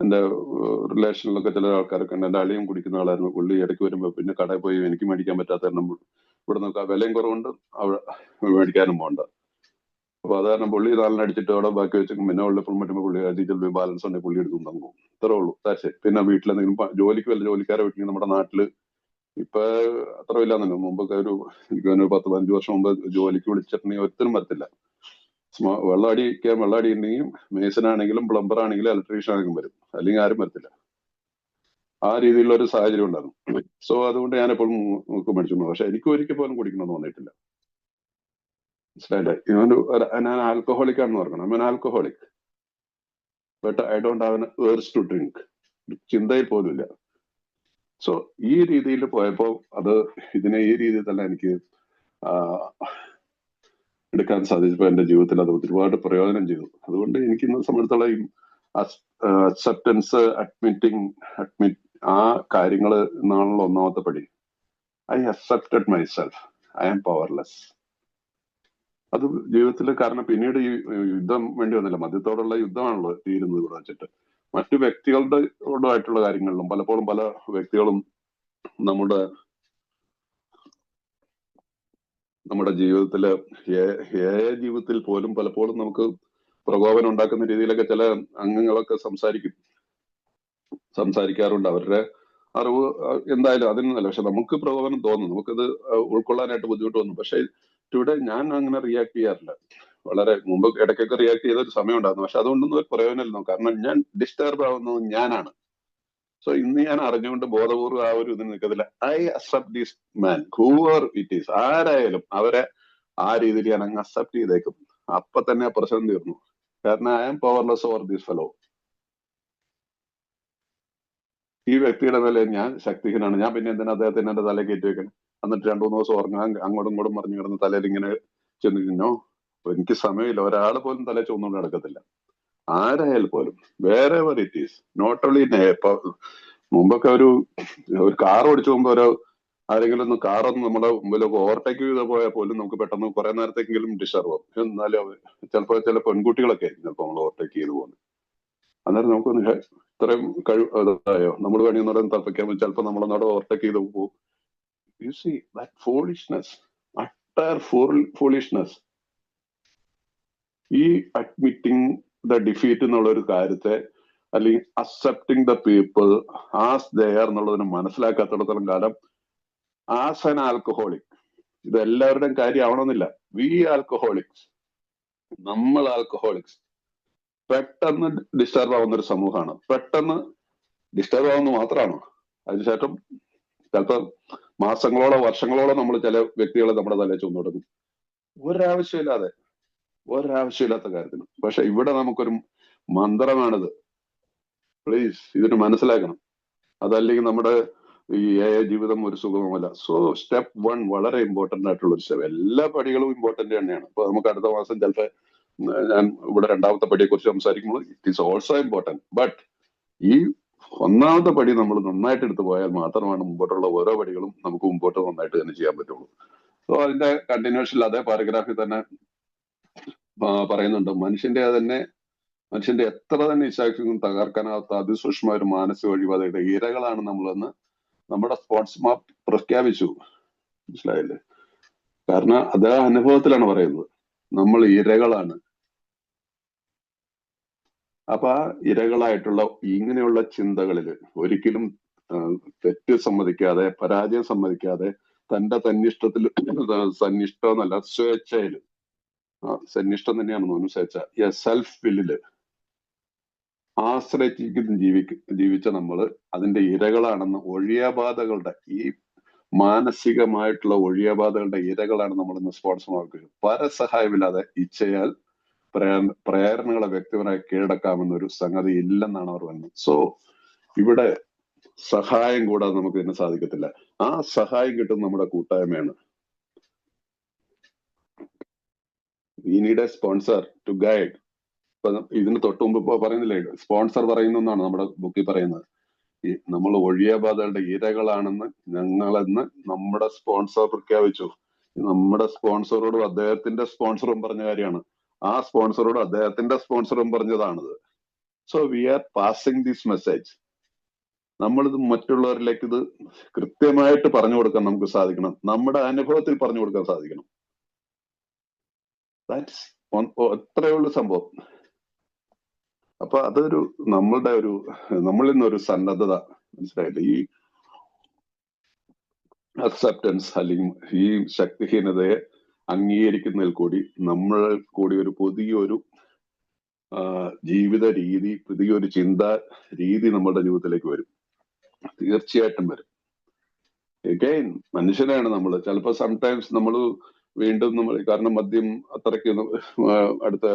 എന്റെ റിലേഷനിലൊക്കെ ചില ആൾക്കാരൊക്കെ ഉണ്ട്. എന്റെ അളിയും കുടിക്കുന്ന ആളായിരുന്നു. പുള്ളി ഇടയ്ക്ക് വരുമ്പോ പിന്നെ കടയിൽ പോയി എനിക്ക് മേടിക്കാൻ പറ്റാത്ത കാരണം ഇവിടെ നോക്കാം വിലയും കുറവുണ്ട്, അവിടെ മേടിക്കാനും പോകണ്ട. അപ്പൊ അത് കാരണം പുള്ളി 4 അടിച്ചിട്ട് അവിടെ ബാക്കി വെച്ചേക്കും. പിന്നെ ഉള്ളപ്പോൾ മറ്റുമ്പോ പുള്ളി ചിലപ്പോൾ ബാലൻസ് ഉണ്ടെങ്കിൽ പുള്ളി എടുത്തും തങ്ങും. ഇത്രേ ഉള്ളൂ. പിന്നെ വീട്ടിലെന്തെങ്കിലും ജോലിക്ക് വല്ല ജോലിക്കാരെ വീട്ടിൽ നമ്മുടെ നാട്ടില് ഇപ്പൊ അത്ര ഇല്ലാന്നല്ലോ. മുമ്പൊക്കെ എനിക്ക് 10-15 വർഷം മുമ്പ് ജോലിക്ക് വിളിച്ചിട്ടുണ്ടെങ്കിൽ ഒരുത്തരും വരത്തില്ല. വെള്ളം അടി ഉണ്ടെങ്കിൽ മേസനാണെങ്കിലും പ്ലംബർ ആണെങ്കിലും ഇലക്ട്രീഷ്യൻ ആണെങ്കിലും വരും, അല്ലെങ്കിൽ ആരും വരത്തില്ല. ആ രീതിയിലുള്ള ഒരു സാഹചര്യം ഉണ്ടായിരുന്നു. സോ അതുകൊണ്ട് ഞാൻ എപ്പോഴും മേടിച്ചു. പക്ഷെ എനിക്ക് ഒരിക്കൽ പോലും കുടിക്കണമെന്ന് തോന്നിയിട്ടില്ല. മനസ്സിലായില്ലേ? ഞാൻ ആൽക്കഹോളിക് ആണെന്ന് പറഞ്ഞത്. ഞാൻ alcoholic, but I don't have an urge to drink. ചിന്തയിൽ പോലും ഇല്ല. സോ ഈ രീതിയിൽ പോയപ്പോ ഇതിനെ ഈ രീതിയിൽ തന്നെ എനിക്ക് എടുക്കാൻ സാധിച്ചപ്പോ എന്റെ ജീവിതത്തിൽ അത് ഒരുപാട് പ്രയോജനം ചെയ്തു. അതുകൊണ്ട് എനിക്ക് ഇന്ന് സംബന്ധിച്ചുള്ള അക്സെപ്റ്റൻസ്, ആ കാര്യങ്ങള് എന്നാണല്ലോ ഒന്നാമത്തെ പടി. I accepted myself, I am powerless. അത് ജീവിതത്തിൽ, കാരണം പിന്നീട് ഈ യുദ്ധം വേണ്ടി വന്നില്ല. മദ്യത്തോടുള്ള യുദ്ധമാണല്ലോ തീരുന്നത് ഇവിടെ വെച്ചിട്ട്. മറ്റു വ്യക്തികളുടെ കാര്യങ്ങളിലും പലപ്പോഴും പല വ്യക്തികളും നമ്മുടെ ജീവിതത്തില് ജീവിതത്തിൽ പോലും പലപ്പോഴും നമുക്ക് പ്രകോപനം ഉണ്ടാക്കുന്ന രീതിയിലൊക്കെ ചില അംഗങ്ങളൊക്കെ സംസാരിക്കാറുണ്ട്. അവരുടെ അറിവ് എന്തായാലും അതിനൊന്നല്ല, പക്ഷെ നമുക്ക് പ്രകോപനം തോന്നും, നമുക്കത് ഉൾക്കൊള്ളാനായിട്ട് ബുദ്ധിമുട്ട് വന്നു. പക്ഷെ ഇവിടെ ഞാൻ അങ്ങനെ റിയാക്ട് ചെയ്യാറില്ല. വളരെ മുമ്പ് ഇടയ്ക്കൊക്കെ റിയാക്ട് ചെയ്ത ഒരു സമയം ഉണ്ടായിരുന്നു. പക്ഷെ അതുകൊണ്ടൊന്നും ഒരു പ്രയോജനമില്ല. കാരണം ഞാൻ ഡിസ്റ്റർബ് ആവുന്നത് ഞാനാണ്. സോ ഇന്ന് ഞാൻ അറിഞ്ഞുകൊണ്ട് ബോധപൂർവ്വം ആ ഒരു ഇതിന് നിൽക്കത്തില്ല. I accept this man whoever it is. ആരായാലും അവരെ ആ രീതിയിൽ ഞാൻ അങ്ങ് അക്സെപ്റ്റ് ചെയ്തേക്കും. അപ്പൊ തന്നെ ആ പ്രശ്നം തീർന്നു. കാരണം I am powerless over this fellow. ഈ വ്യക്തിയുടെ മേലെ ഞാൻ ശക്തിഹീനാണ്, ഞാൻ പിന്നെ എന്തിനാ അദ്ദേഹത്തിന് എന്റെ തല കയറ്റി വെക്കണം, എന്നിട്ട് 2-3 ദിവസം ഉറങ്ങാൻ അങ്ങോട്ടും ഇങ്ങോട്ടും പറഞ്ഞു കിടന്ന് തലയിൽ ഇങ്ങനെ ചെന്നിരുന്നോ. എനിക്ക് സമയമില്ല. ഒരാൾ പോലും തല ചുമന്നുകൊണ്ട് നടക്കത്തില്ല, ആരായാലും പോലും. വേറെ ഇറ്റ് ഈസ് നോട്ട് ഓൺലി. മുമ്പൊക്കെ ഒരു കാർ ഓടിച്ചു പോകുമ്പോ ആരെങ്കിലും ഒന്ന് കാറൊന്ന് നമ്മുടെ മുമ്പിലൊക്കെ ഓവർടേക്ക് ചെയ്ത് പോയാൽ പോലും നമുക്ക് പെട്ടെന്ന് കുറെ നേരത്തേക്കെങ്കിലും ഡിസ്റ്റർബ് ആവും. എന്നാലും ചിലപ്പോൾ ചില പെൺകുട്ടികളൊക്കെ ആയിരിക്കും ചിലപ്പോൾ നമ്മൾ ഓവർടേക്ക് ചെയ്ത് പോകുന്നത്. അന്നേരം നമുക്കൊന്ന് ഇത്രയും കഴിവായോ, നമ്മൾ വേണമെന്ന് പറയാൻ തർപ്പിക്കാൻ ചിലപ്പോൾ നമ്മളൊന്നോടെ ഓവർടേക്ക് ചെയ്ത് പോകും. You see that foolishness, utter foolishness. ഈ അഡ്മിറ്റിംഗ് ദ ഡിഫീറ്റ് എന്നുള്ള ഒരു കാര്യത്തെ, അല്ലെങ്കിൽ accepting the people as they're എന്നുള്ളതിന് മനസ്സിലാക്കാത്തിടത്തോളം കാലം ആസ് ആൻ ആൽക്കഹോളിക്, ഇത് എല്ലാവരുടെയും കാര്യം ആവണമെന്നില്ല. വി ആൽക്കഹോളിക്സ്, നമ്മൾ ആൽക്കഹോളിക്സ് പെട്ടെന്ന് ഡിസ്റ്റർബ് ആവുന്ന ഒരു സമൂഹമാണ്. പെട്ടെന്ന് ഡിസ്റ്റർബ് ആവുന്ന മാത്രമാണോ, അതിനുശേഷം ചിലപ്പോൾ മാസങ്ങളോളം വർഷങ്ങളോളം നമ്മൾ ചില വ്യക്തികളെ നമ്മുടെ തലയിൽ ചുമന്നു കൊടുക്കും, ഒരാവശ്യമില്ലാത്ത കാര്യത്തിന്. പക്ഷെ ഇവിടെ നമുക്കൊരു മന്ത്രമാണിത്. പ്ലീസ് ഇതിന് മനസ്സിലാക്കണം. അതല്ലെങ്കിൽ നമ്മുടെ ഈ ജീവിതം ഒരു സുഗമമല്ല. സോ സ്റ്റെപ്പ് 1 വളരെ ഇമ്പോർട്ടന്റ് ആയിട്ടുള്ള ഒരു സ്റ്റെപ്പ്. എല്ലാ പടികളും ഇമ്പോർട്ടന്റ് തന്നെയാണ്. ഇപ്പൊ നമുക്ക് അടുത്ത മാസം ചിലപ്പോൾ ഞാൻ ഇവിടെ 2ാമത്തെ പടിയെ കുറിച്ച് സംസാരിക്കുമ്പോൾ it is also important. But ഈ 1ാമത്തെ പടി നമ്മൾ നന്നായിട്ട് എടുത്തു പോയാൽ മാത്രമാണ് മുമ്പോട്ടുള്ള ഓരോ പടികളും നമുക്ക് മുമ്പോട്ട് നന്നായിട്ട് തന്നെ ചെയ്യാൻ പറ്റുള്ളൂ. സോ അതിന്റെ കണ്ടിന്യൂഷനിൽ അതേ പാരഗ്രാഫിൽ തന്നെ പറയുന്നുണ്ട്, മനുഷ്യന്റെ എത്ര തന്നെ ഇച്ഛാശക്തിയും തകർക്കാനാവാത്ത അതിസൂക്ഷ്മ ഒരു മാനസിക വഴിപാതയുടെ ഇരകളാണ് നമ്മളെന്ന് നമ്മുടെ സ്പോർട്സ്മാൻ പ്രഖ്യാപിച്ചു. മനസ്സിലായില്ലേ? കാരണം അതേ അനുഭവത്തിലാണ് പറയുന്നത്, നമ്മൾ ഇരകളാണ്. അപ്പൊ ആ ഇരകളായിട്ടുള്ള ഇങ്ങനെയുള്ള ചിന്തകളിൽ ഒരിക്കലും തെറ്റ് സമ്മതിക്കാതെ, പരാജയം സമ്മതിക്കാതെ, തന്റെ തന്നിഷ്ടത്തിൽ, സന്നിഷ്ടമെന്നല്ല സ്വേച്ഛയില്, സന്നിഷ്ടം തന്നെയാണ് തോന്നുന്നു സ്വേച്ഛ, സെൽഫ് വില്ലില് ആശ്രയിച്ചിരിക്കുന്ന ജീവിച്ച നമ്മള് അതിന്റെ ഇരകളാണെന്ന്, ഒഴിയാബാധകളുടെ, ഈ മാനസികമായിട്ടുള്ള ഒഴിയാബാധകളുടെ ഇരകളാണ് നമ്മളെന്ന് സ്പോർട്സ്മാർക്ക് പരസഹായമില്ലാതെ ഇച്ഛയാൽ പ്രേരണകളെ വ്യക്തിപരമായി കീഴടക്കാമെന്നൊരു സംഗതി ഇല്ലെന്നാണ് അവർ പറയുന്നത്. സോ ഇവിടെ സഹായം കൂടാതെ നമുക്ക് ഇതിന് സാധിക്കത്തില്ല. ആ സഹായം കിട്ടുന്ന നമ്മുടെ കൂട്ടായ്മയാണ്. We need a sponsor to guide. ഇപ്പൊ ഇതിന് തൊട്ട് മുമ്പ് ഇപ്പൊ പറയുന്നില്ലേ, സ്പോൺസർ പറയുന്നതാണ് നമ്മുടെ ബുക്കിൽ പറയുന്നത്. ഈ നമ്മൾ ഒഴിയാബാധകളുടെ ഇരകളാണെന്ന് ഞങ്ങളെന്ന് നമ്മുടെ സ്പോൺസർ പ്രഖ്യാപിച്ചു. നമ്മുടെ സ്പോൺസറോടും അദ്ദേഹത്തിന്റെ സ്പോൺസറും പറഞ്ഞ കാര്യമാണ്. ആ സ്പോൺസറോടും അദ്ദേഹത്തിന്റെ സ്പോൺസറും പറഞ്ഞതാണിത്. So we are passing this message. നമ്മളിത് മറ്റുള്ളവരിലേക്ക് ഇത് കൃത്യമായിട്ട് പറഞ്ഞു കൊടുക്കാൻ നമുക്ക് സാധിക്കണം. നമ്മുടെ അനുഭവത്തിൽ പറഞ്ഞു കൊടുക്കാൻ സാധിക്കണം. ദാറ്റ്സ് അത്രയുള്ള സംഭവം. അപ്പൊ അതൊരു നമ്മളിൽ നിന്നൊരു സന്നദ്ധത, മനസ്സിലായില്ലേ? ഈ അക്സെപ്റ്റൻസ് അല്ലെങ്കിൽ ഈ ശക്തിഹീനതയെ അംഗീകരിക്കുന്നതിൽ കൂടി നമ്മൾ കൂടി ഒരു പുതിയൊരു ജീവിത രീതി, പുതിയൊരു ചിന്താ രീതി നമ്മുടെ ജീവിതത്തിലേക്ക് വരും. തീർച്ചയായിട്ടും വരും. എഗൈൻ മനുഷ്യനാണ് നമ്മൾ. ചിലപ്പോൾ സംടൈംസ് നമ്മൾ വീണ്ടും കാരണം മദ്യം അത്രയ്ക്ക് അടുത്ത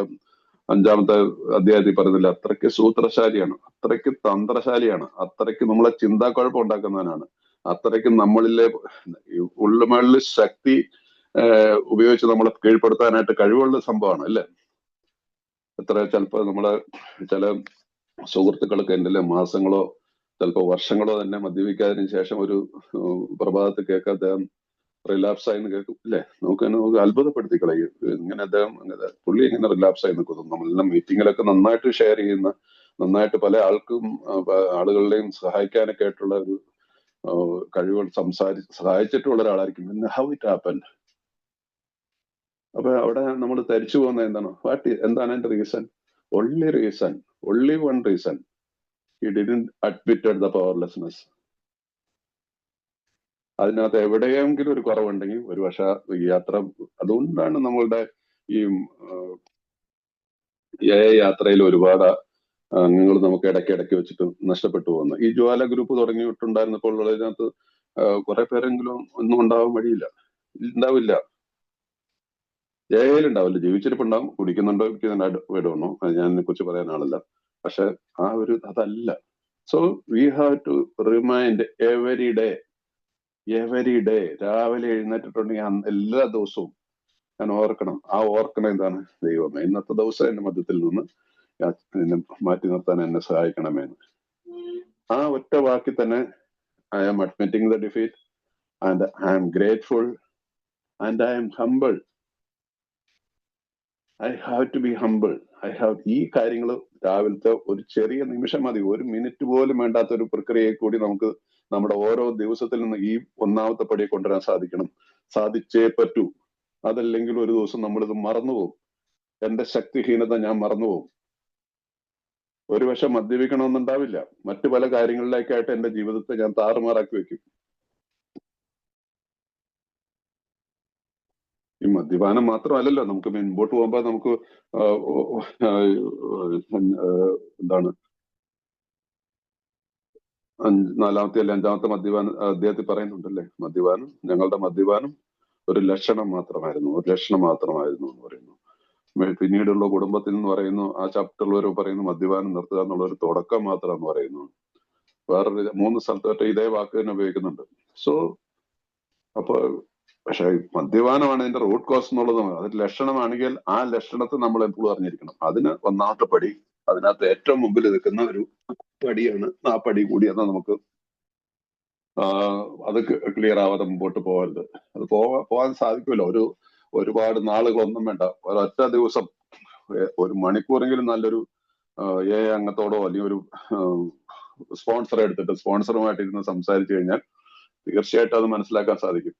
5ാമത്തെ അധ്യായത്തിൽ പറയുന്നില്ല, അത്രയ്ക്ക് സൂത്രശാലിയാണ്, അത്രയ്ക്ക് തന്ത്രശാലിയാണ്, അത്രയ്ക്ക് നമ്മളെ ചിന്താക്കുഴപ്പം ഉണ്ടാക്കുന്നവനാണ്, അത്രയ്ക്ക് നമ്മളിലെ ഉള്ളുമേളിൽ ശക്തി ഉപയോഗിച്ച് നമ്മളെ കീഴ്പ്പെടുത്താനായിട്ട് കഴിവുള്ള സംഭവമാണ്, അല്ലേ? ചിലപ്പോ നമ്മളെ ചില സുഹൃത്തുക്കൾക്ക് എൻ്റെ മാസങ്ങളോ ചിലപ്പോ വർഷങ്ങളോ തന്നെ മദ്യപിക്കാതിന് ശേഷം ഒരു പ്രഭാതത്തിൽ കേൾക്കാൻ അദ്ദേഹം റിലാപ്സ് ആയി കേൾക്കും, അല്ലെ? നമുക്ക് അത്ഭുതപ്പെടുത്തി കളയും. ഇങ്ങനെ അദ്ദേഹം പുള്ളി ഇങ്ങനെ റിലാപ്സ് ആയി നിൽക്കുന്നു. നമ്മളെല്ലാം മീറ്റിങ്ങിലൊക്കെ നന്നായിട്ട് ഷെയർ ചെയ്യുന്ന, നന്നായിട്ട് പല ആളുകളുടെയും സഹായിക്കാനൊക്കെ ആയിട്ടുള്ള ഒരു കഴിവുകൾ സഹായിച്ചിട്ടുള്ള ഒരാളായിരിക്കും. പിന്നെ ഹൗ ഇറ്റ് ഹാപ്പൻഡ്? അപ്പൊ അവിടെ നമ്മൾ ധരിച്ചു പോകുന്നത് എന്താണ് എന്റെ reason? only one reason, he didn't admitted the powerlessness. അതിനകത്ത് എവിടെയെങ്കിലും ഒരു കുറവുണ്ടെങ്കിൽ ഒരു പക്ഷെ ഈ യാത്ര, അതുകൊണ്ടാണ് നമ്മളുടെ ഈ യാത്രയിൽ ഒരുപാട് അംഗങ്ങൾ നമുക്ക് ഇടയ്ക്ക് വെച്ചിട്ട് നഷ്ടപ്പെട്ടു പോകുന്നത്. ഈ ജ്വാല ഗ്രൂപ്പ് തുടങ്ങിയിട്ടുണ്ടായിരുന്നപ്പോൾ ഉള്ളതിനകത്ത് കുറെ പേരെങ്കിലും ഒന്നും ഉണ്ടാവാൻ വഴിയില്ല, ഉണ്ടാവില്ല. ജയിലുണ്ടാവില്ല, ജീവിച്ചിരിപ്പുണ്ടാവും, കുടിക്കുന്നുണ്ടോ വിടുന്നു, ഞാൻ അതിനെ കുറിച്ച് പറയാൻ ആളല്ല. പക്ഷെ ആ ഒരു അതല്ല. So we have to remind every day രാവിലെ എഴുന്നേറ്റിട്ടുണ്ടെങ്കിൽ എല്ലാ ദിവസവും ഞാൻ ഓർക്കണം. ആ ഓർക്കണം എന്താണ്? ദൈവമേ, ഇന്നത്തെ ദിവസം എന്റെ മധ്യത്തിൽ നിന്ന് മാറ്റി നിർത്താൻ എന്നെ സഹായിക്കണമെന്ന്. ആ ഒറ്റ വാക്കിൽ തന്നെ I am admitting the defeat and I am grateful and I am humble. I have to be humble. ഈ കാര്യങ്ങൾ രാവിലത്തെ ഒരു ചെറിയ നിമിഷം മതി, ഒരു മിനിറ്റ് പോലും വേണ്ടാത്ത ഒരു പ്രക്രിയയെ കൂടി നമുക്ക് നമ്മുടെ ഓരോ ദിവസത്തിൽ നിന്ന് ഈ ഒന്നാമത്തെ പടിയെ കൊണ്ടുവരാൻ സാധിച്ചേ പറ്റൂ. അതല്ലെങ്കിൽ ഒരു ദിവസം നമ്മളിത് മറന്നുപോകും. എന്റെ ശക്തിഹീനത ഞാൻ മറന്നുപോകും. ഒരു പക്ഷെ മദ്യപിക്കണമെന്നുണ്ടാവില്ല, മറ്റു പല കാര്യങ്ങളിലേക്കായിട്ട് എന്റെ ജീവിതത്തെ ഞാൻ താറുമാറാക്കി വെക്കും. ഈ മദ്യപാനം മാത്രമല്ലല്ലോ, നമുക്ക് മുൻപോട്ട് പോകുമ്പോ നമുക്ക് എന്താണ് 4-ാമത്തെ അല്ലെ 5-ാമത്തെ മദ്യപാനം അദ്ദേഹത്തിൽ പറയുന്നുണ്ടല്ലേ, ഞങ്ങളുടെ മദ്യപാനം ഒരു ലക്ഷണം മാത്രമായിരുന്നു എന്ന് പറയുന്നു. പിന്നീടുള്ള കുടുംബത്തിൽ നിന്ന് പറയുന്നു, ആ ചാപ്റ്ററിൽ വരെ പറയുന്നു മദ്യപാനം നിർത്തുക എന്നുള്ള ഒരു തുടക്കം മാത്രമെന്ന് പറയുന്നു. വേറൊരു 3 സ്ഥലത്തായിട്ട് ഇതേ വാക്ക് തന്നെ ഉപയോഗിക്കുന്നുണ്ട്. സോ അപ്പൊ പക്ഷെ മദ്യപാനമാണ് ഇതിന്റെ റൂട്ട് കോസ് എന്നുള്ളത്. അത് ലക്ഷണമാണെങ്കിൽ ആ ലക്ഷണത്തെ നമ്മൾ എപ്പോഴും അറിഞ്ഞിരിക്കണം. അതിന് ഒന്നാമത്തെ പടി, അതിനകത്ത് ഏറ്റവും മുമ്പിൽ നിൽക്കുന്ന ഒരു പടിയാണ്. ആ പടി കൂടി എന്നാൽ നമുക്ക് അത് ക്ലിയർ ആവാതെ മുമ്പോട്ട് പോകരുത്. അത് പോകാൻ സാധിക്കുമല്ലോ. ഒരുപാട് നാളുകളൊന്നും വേണ്ട, ഒരൊറ്റ ദിവസം 1 മണിക്കൂറെങ്കിലും നല്ലൊരു അംഗത്തോടോ അല്ലെങ്കിൽ ഒരു സ്പോൺസറെ എടുത്തിട്ട് സ്പോൺസറുമായിട്ട് ഇരുന്ന് സംസാരിച്ചു കഴിഞ്ഞാൽ തീർച്ചയായിട്ടും അത് മനസ്സിലാക്കാൻ സാധിക്കും.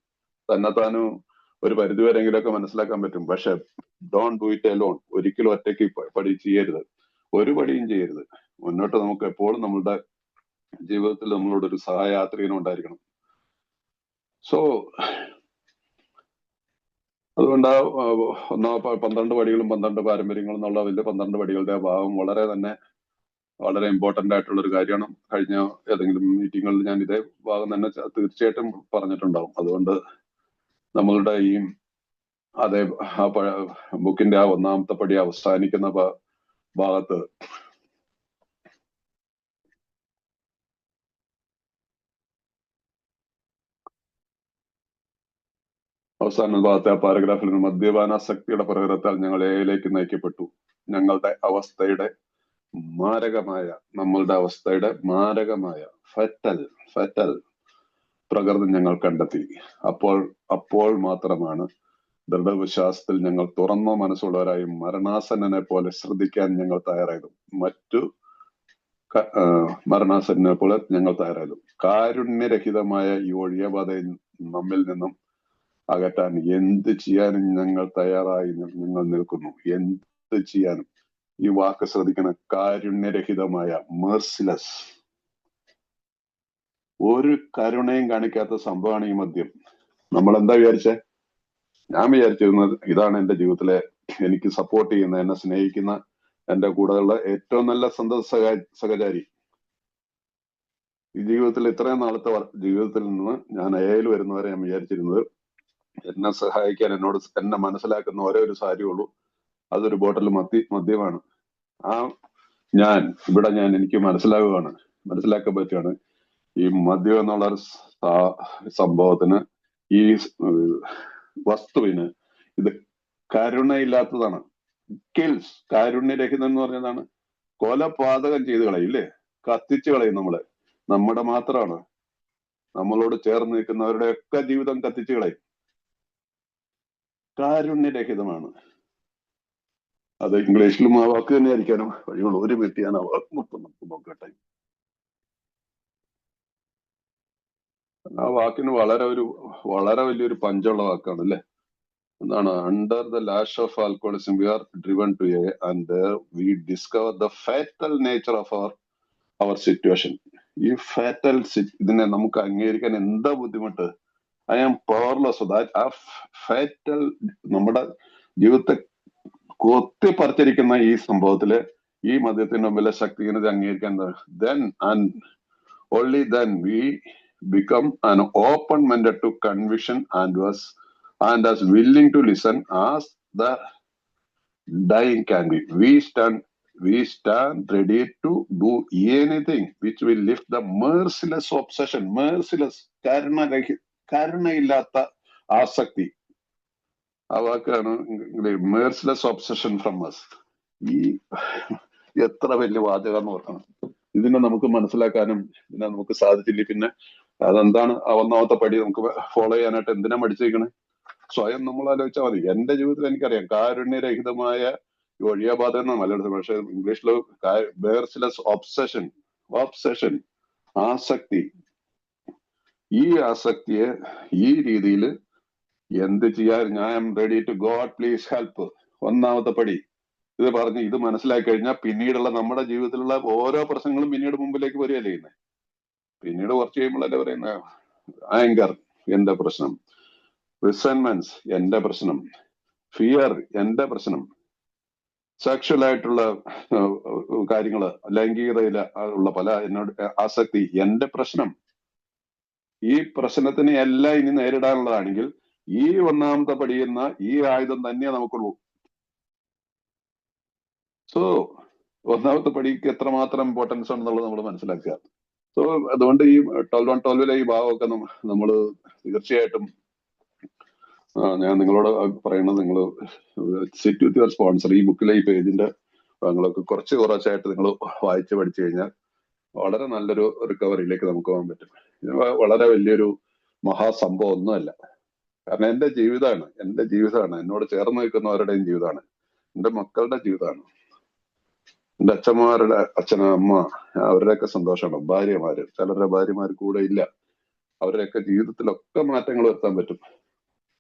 തന്നെത്താനും ഒരു പരിധിവരെങ്കിലൊക്കെ മനസ്സിലാക്കാൻ പറ്റും. പക്ഷെ ഡോണ്ട് ഡു ഇറ്റ് അലോൺ. ഒരിക്കലും ഒറ്റയ്ക്ക് പടി ചെയ്യരുത്, ഒരു പടിയും ചെയ്യരുത്. മുന്നോട്ട് നമുക്ക് എപ്പോഴും നമ്മളുടെ ജീവിതത്തിൽ നമ്മളോട് ഒരു സഹയാത്രികനും ഉണ്ടായിരിക്കണം. സോ അതുകൊണ്ട് 12 പടികളും 12 പാരമ്പര്യങ്ങളും എന്നുള്ള വലിയ 12 പടികളുടെ ഭാഗം വളരെ ഇമ്പോർട്ടന്റ് ആയിട്ടുള്ള ഒരു കാര്യമാണ്. കഴിഞ്ഞ ഏതെങ്കിലും മീറ്റിങ്ങുകളിൽ ഞാൻ ഇതേ ഭാഗം തന്നെ തീർച്ചയായിട്ടും പറഞ്ഞിട്ടുണ്ടാവും. അതുകൊണ്ട് നമ്മളുടെ ഈ ബുക്കിന്റെ ആ 1-ാമത്തെ പടി അവസാനിക്കുന്ന ഭാഗത്ത് അവസാന ഭാഗത്തെ ആ പാരഗ്രാഫിൽ നിന്ന് മദ്യപാനാസക്തിയുടെ പ്രകടനത്താൽ ഞങ്ങൾ ഏയിലേക്ക് നയിക്കപ്പെട്ടു. നമ്മളുടെ അവസ്ഥയുടെ മാരകമായ ഫെറ്റൽ പ്രകൃതം ഞങ്ങൾ കണ്ടെത്തി. അപ്പോൾ മാത്രമാണ് ദൃഢവിശ്വാസത്തിൽ ഞങ്ങൾ തുറന്ന മനസ്സുള്ളവരായും മരണാസന്നനെ പോലെ ശ്രദ്ധിക്കാൻ ഞങ്ങൾ തയ്യാറായതും കാരുണ്യരഹിതമായ ഈ ഒഴിയബാധയിൽ നമ്മിൽ നിന്നും അകറ്റാൻ എന്ത് ചെയ്യാനും ഞങ്ങൾ തയ്യാറായി ഞങ്ങൾ നിൽക്കുന്നു. എന്ത് ചെയ്യാനും. ഈ വാക്ക് ശ്രദ്ധിക്കണം, കാരുണ്യരഹിതമായ, മെർസിലെസ്. ഒരു കരുണയും കാണിക്കാത്ത സംഭവമാണ് ഈ മദ്യം. നമ്മൾ എന്താ വിചാരിച്ചേ? ഞാൻ വിചാരിച്ചിരുന്നത് ഇതാണ് എന്റെ ജീവിതത്തിലെ എനിക്ക് സപ്പോർട്ട് ചെയ്യുന്ന, എന്നെ സ്നേഹിക്കുന്ന, എന്റെ കൂടെയുള്ള ഏറ്റവും നല്ല സഹചാരി. ഈ ജീവിതത്തിൽ ഇത്രയും നാളത്തെ ജീവിതത്തിൽ നിന്ന് ഞാൻ അയൽ വരുന്നവരെ ഞാൻ വിചാരിച്ചിരുന്നത് എന്നെ സഹായിക്കാൻ, എന്നെ മനസ്സിലാക്കുന്ന ഒരേ ഒരു കാര്യമുള്ളൂ, അതൊരു ബോട്ടിൽ മദ്യമാണ്. എനിക്ക് മനസ്സിലാക്കാൻ പറ്റുകയാണ് ഈ മദ്യം എന്നുള്ള സംഭവത്തിന്, ഈ വസ്തുവിന് ഇത് കരുണയില്ലാത്തതാണ്. കിൽസ്. കാരുണ്യരഹിതം എന്ന് പറഞ്ഞതാണ് കൊലപാതകം ചെയ്ത് കളയില്ലേ, കത്തിച്ചു കളയും. നമ്മുടെ മാത്രമാണ്, നമ്മളോട് ചേർന്ന് നിൽക്കുന്നവരുടെ ഒക്കെ ജീവിതം കത്തിച്ചു കളയും. കാരുണ്യരഹിതമാണ്. അത് ഇംഗ്ലീഷിലും ആ വാക്ക് തന്നെ ആയിരിക്കാനും വഴിയുള്ളൂ. ഒരു മിനിറ്റ് ഞാൻ ആ വാക്ക് നമുക്ക് നോക്കട്ടെ. ആ വാക്കിന് വളരെ വലിയൊരു പഞ്ചുള്ള വാക്കാണ് അല്ലെ. എന്താണ്? Under the lash of alcoholism we are driven to a and we discover the fatal nature of our situation. ഈ ഇതിനെ നമുക്ക് അംഗീകരിക്കാൻ എന്താ ബുദ്ധിമുട്ട്? I am powerless. ആ ഫാറ്റൽ നമ്മുടെ ജീവിതത്തെ കൊത്തിപ്പറിച്ചിരിക്കുന്ന ഈ സംഭവത്തില് ഈ മദ്യത്തിന്റെ മുമ്പിലെ ശക്തിഹീനത അംഗീകരിക്കാൻ only then we become an open-minded to conviction and as willing to listen as the dying can be. We stand ready to do anything which will lift the merciless obsession, merciless, കരുണയില്ലാത്ത ആസക്തി. ആ വാക്കാണ് merciless obsession from us. ഈ എത്ര വലിയ വാചകം എന്ന് ഓർക്കണം. ഇതിനെ നമുക്ക് മനസ്സിലാക്കാനും ഇതിനെ നമുക്ക് സാധിച്ചില്ല. പിന്നെ അതെന്താണ് ആ ഒന്നാമത്തെ പടി നമുക്ക് ഫോളോ ചെയ്യാനായിട്ട് എന്തിനാ മടിച്ചേക്കണേ? സ്വയം നമ്മൾ ആലോചിച്ചാൽ മതി. എന്റെ ജീവിതത്തിൽ എനിക്കറിയാം കാരുണ്യരഹിതമായ ഒഴിയാബാധ എന്ന മലയാളത്തിൽ, പക്ഷെ ഇംഗ്ലീഷില് ബേർസ്ലെസ് ഒബ്സഷൻ, ആസക്തി. ഈ ആസക്തിയെ ഈ രീതിയിൽ എന്ത് ചെയ്യാൻ I am ready to God please help, ഒന്നാമത്തെ പടി. ഇത് പറഞ്ഞ് ഇത് മനസ്സിലാക്കി കഴിഞ്ഞാൽ പിന്നീടുള്ള നമ്മുടെ ജീവിതത്തിലുള്ള ഓരോ പ്രശ്നങ്ങളും പിന്നീട് മുമ്പിലേക്ക് വരികയല്ലേ ചെയ്യുന്നത്. പിന്നീട് കുറച്ച് കഴിയുമ്പോഴല്ലേ പറയുന്ന ആങ്കർ എന്റെ പ്രശ്നം, റിസെന്റ്മെന്റ്സ് എന്റെ പ്രശ്നം, ഫിയർ എന്റെ പ്രശ്നം, സെക്ഷൽ ആയിട്ടുള്ള കാര്യങ്ങള്, ലൈംഗികതയിൽ ഉള്ള പല എന്നോട് ആസക്തി എന്റെ പ്രശ്നം. ഈ പ്രശ്നത്തിനെ എല്ലാം ഇനി നേരിടാനുള്ളതാണെങ്കിൽ ഈ ഒന്നാമത്തെ പടിയുന്ന ഈ ആയുധം തന്നെ നമുക്കുള്ളൂ. സോ ഒന്നാമത്തെ പടിക്ക് എത്രമാത്രം ഇമ്പോർട്ടൻസ് ഉണ്ടെന്നുള്ളത് നമ്മൾ മനസ്സിലാക്കുക. സോ അതുകൊണ്ട് ഈ 12-on-12 ഈ ഭാഗമൊക്കെ നമ്മൾ തീർച്ചയായിട്ടും ഞാൻ നിങ്ങളോട് പറയുന്നത്, നിങ്ങൾ സിറ്റ് വിത്ത് യുവർ സ്പോൺസർ. ഈ ബുക്കിലെ ഈ പേജിന്റെ ഭാഗങ്ങളൊക്കെ കുറച്ചായിട്ട് നിങ്ങൾ വായിച്ച് പഠിച്ചു കഴിഞ്ഞാൽ വളരെ നല്ലൊരു റിക്കവറിയിലേക്ക് നമുക്ക് പോകാൻ പറ്റും. വളരെ വലിയൊരു മഹാസംഭവം ഒന്നുമല്ല. കാരണം എന്റെ ജീവിതമാണ്, എന്നോട് ചേർന്ന് നിൽക്കുന്നവരുടെയും ജീവിതമാണ്, എന്റെ മക്കളുടെ ജീവിതമാണ്, എന്റെ അച്ഛന്മാരുടെ അമ്മ, അവരുടെയൊക്കെ സന്തോഷമാണ്, ഭാര്യമാര്, ചിലരുടെ ഭാര്യമാർ കൂടെ ഇല്ല, അവരുടെയൊക്കെ ജീവിതത്തിലൊക്കെ മാറ്റങ്ങൾ വരുത്താൻ പറ്റും.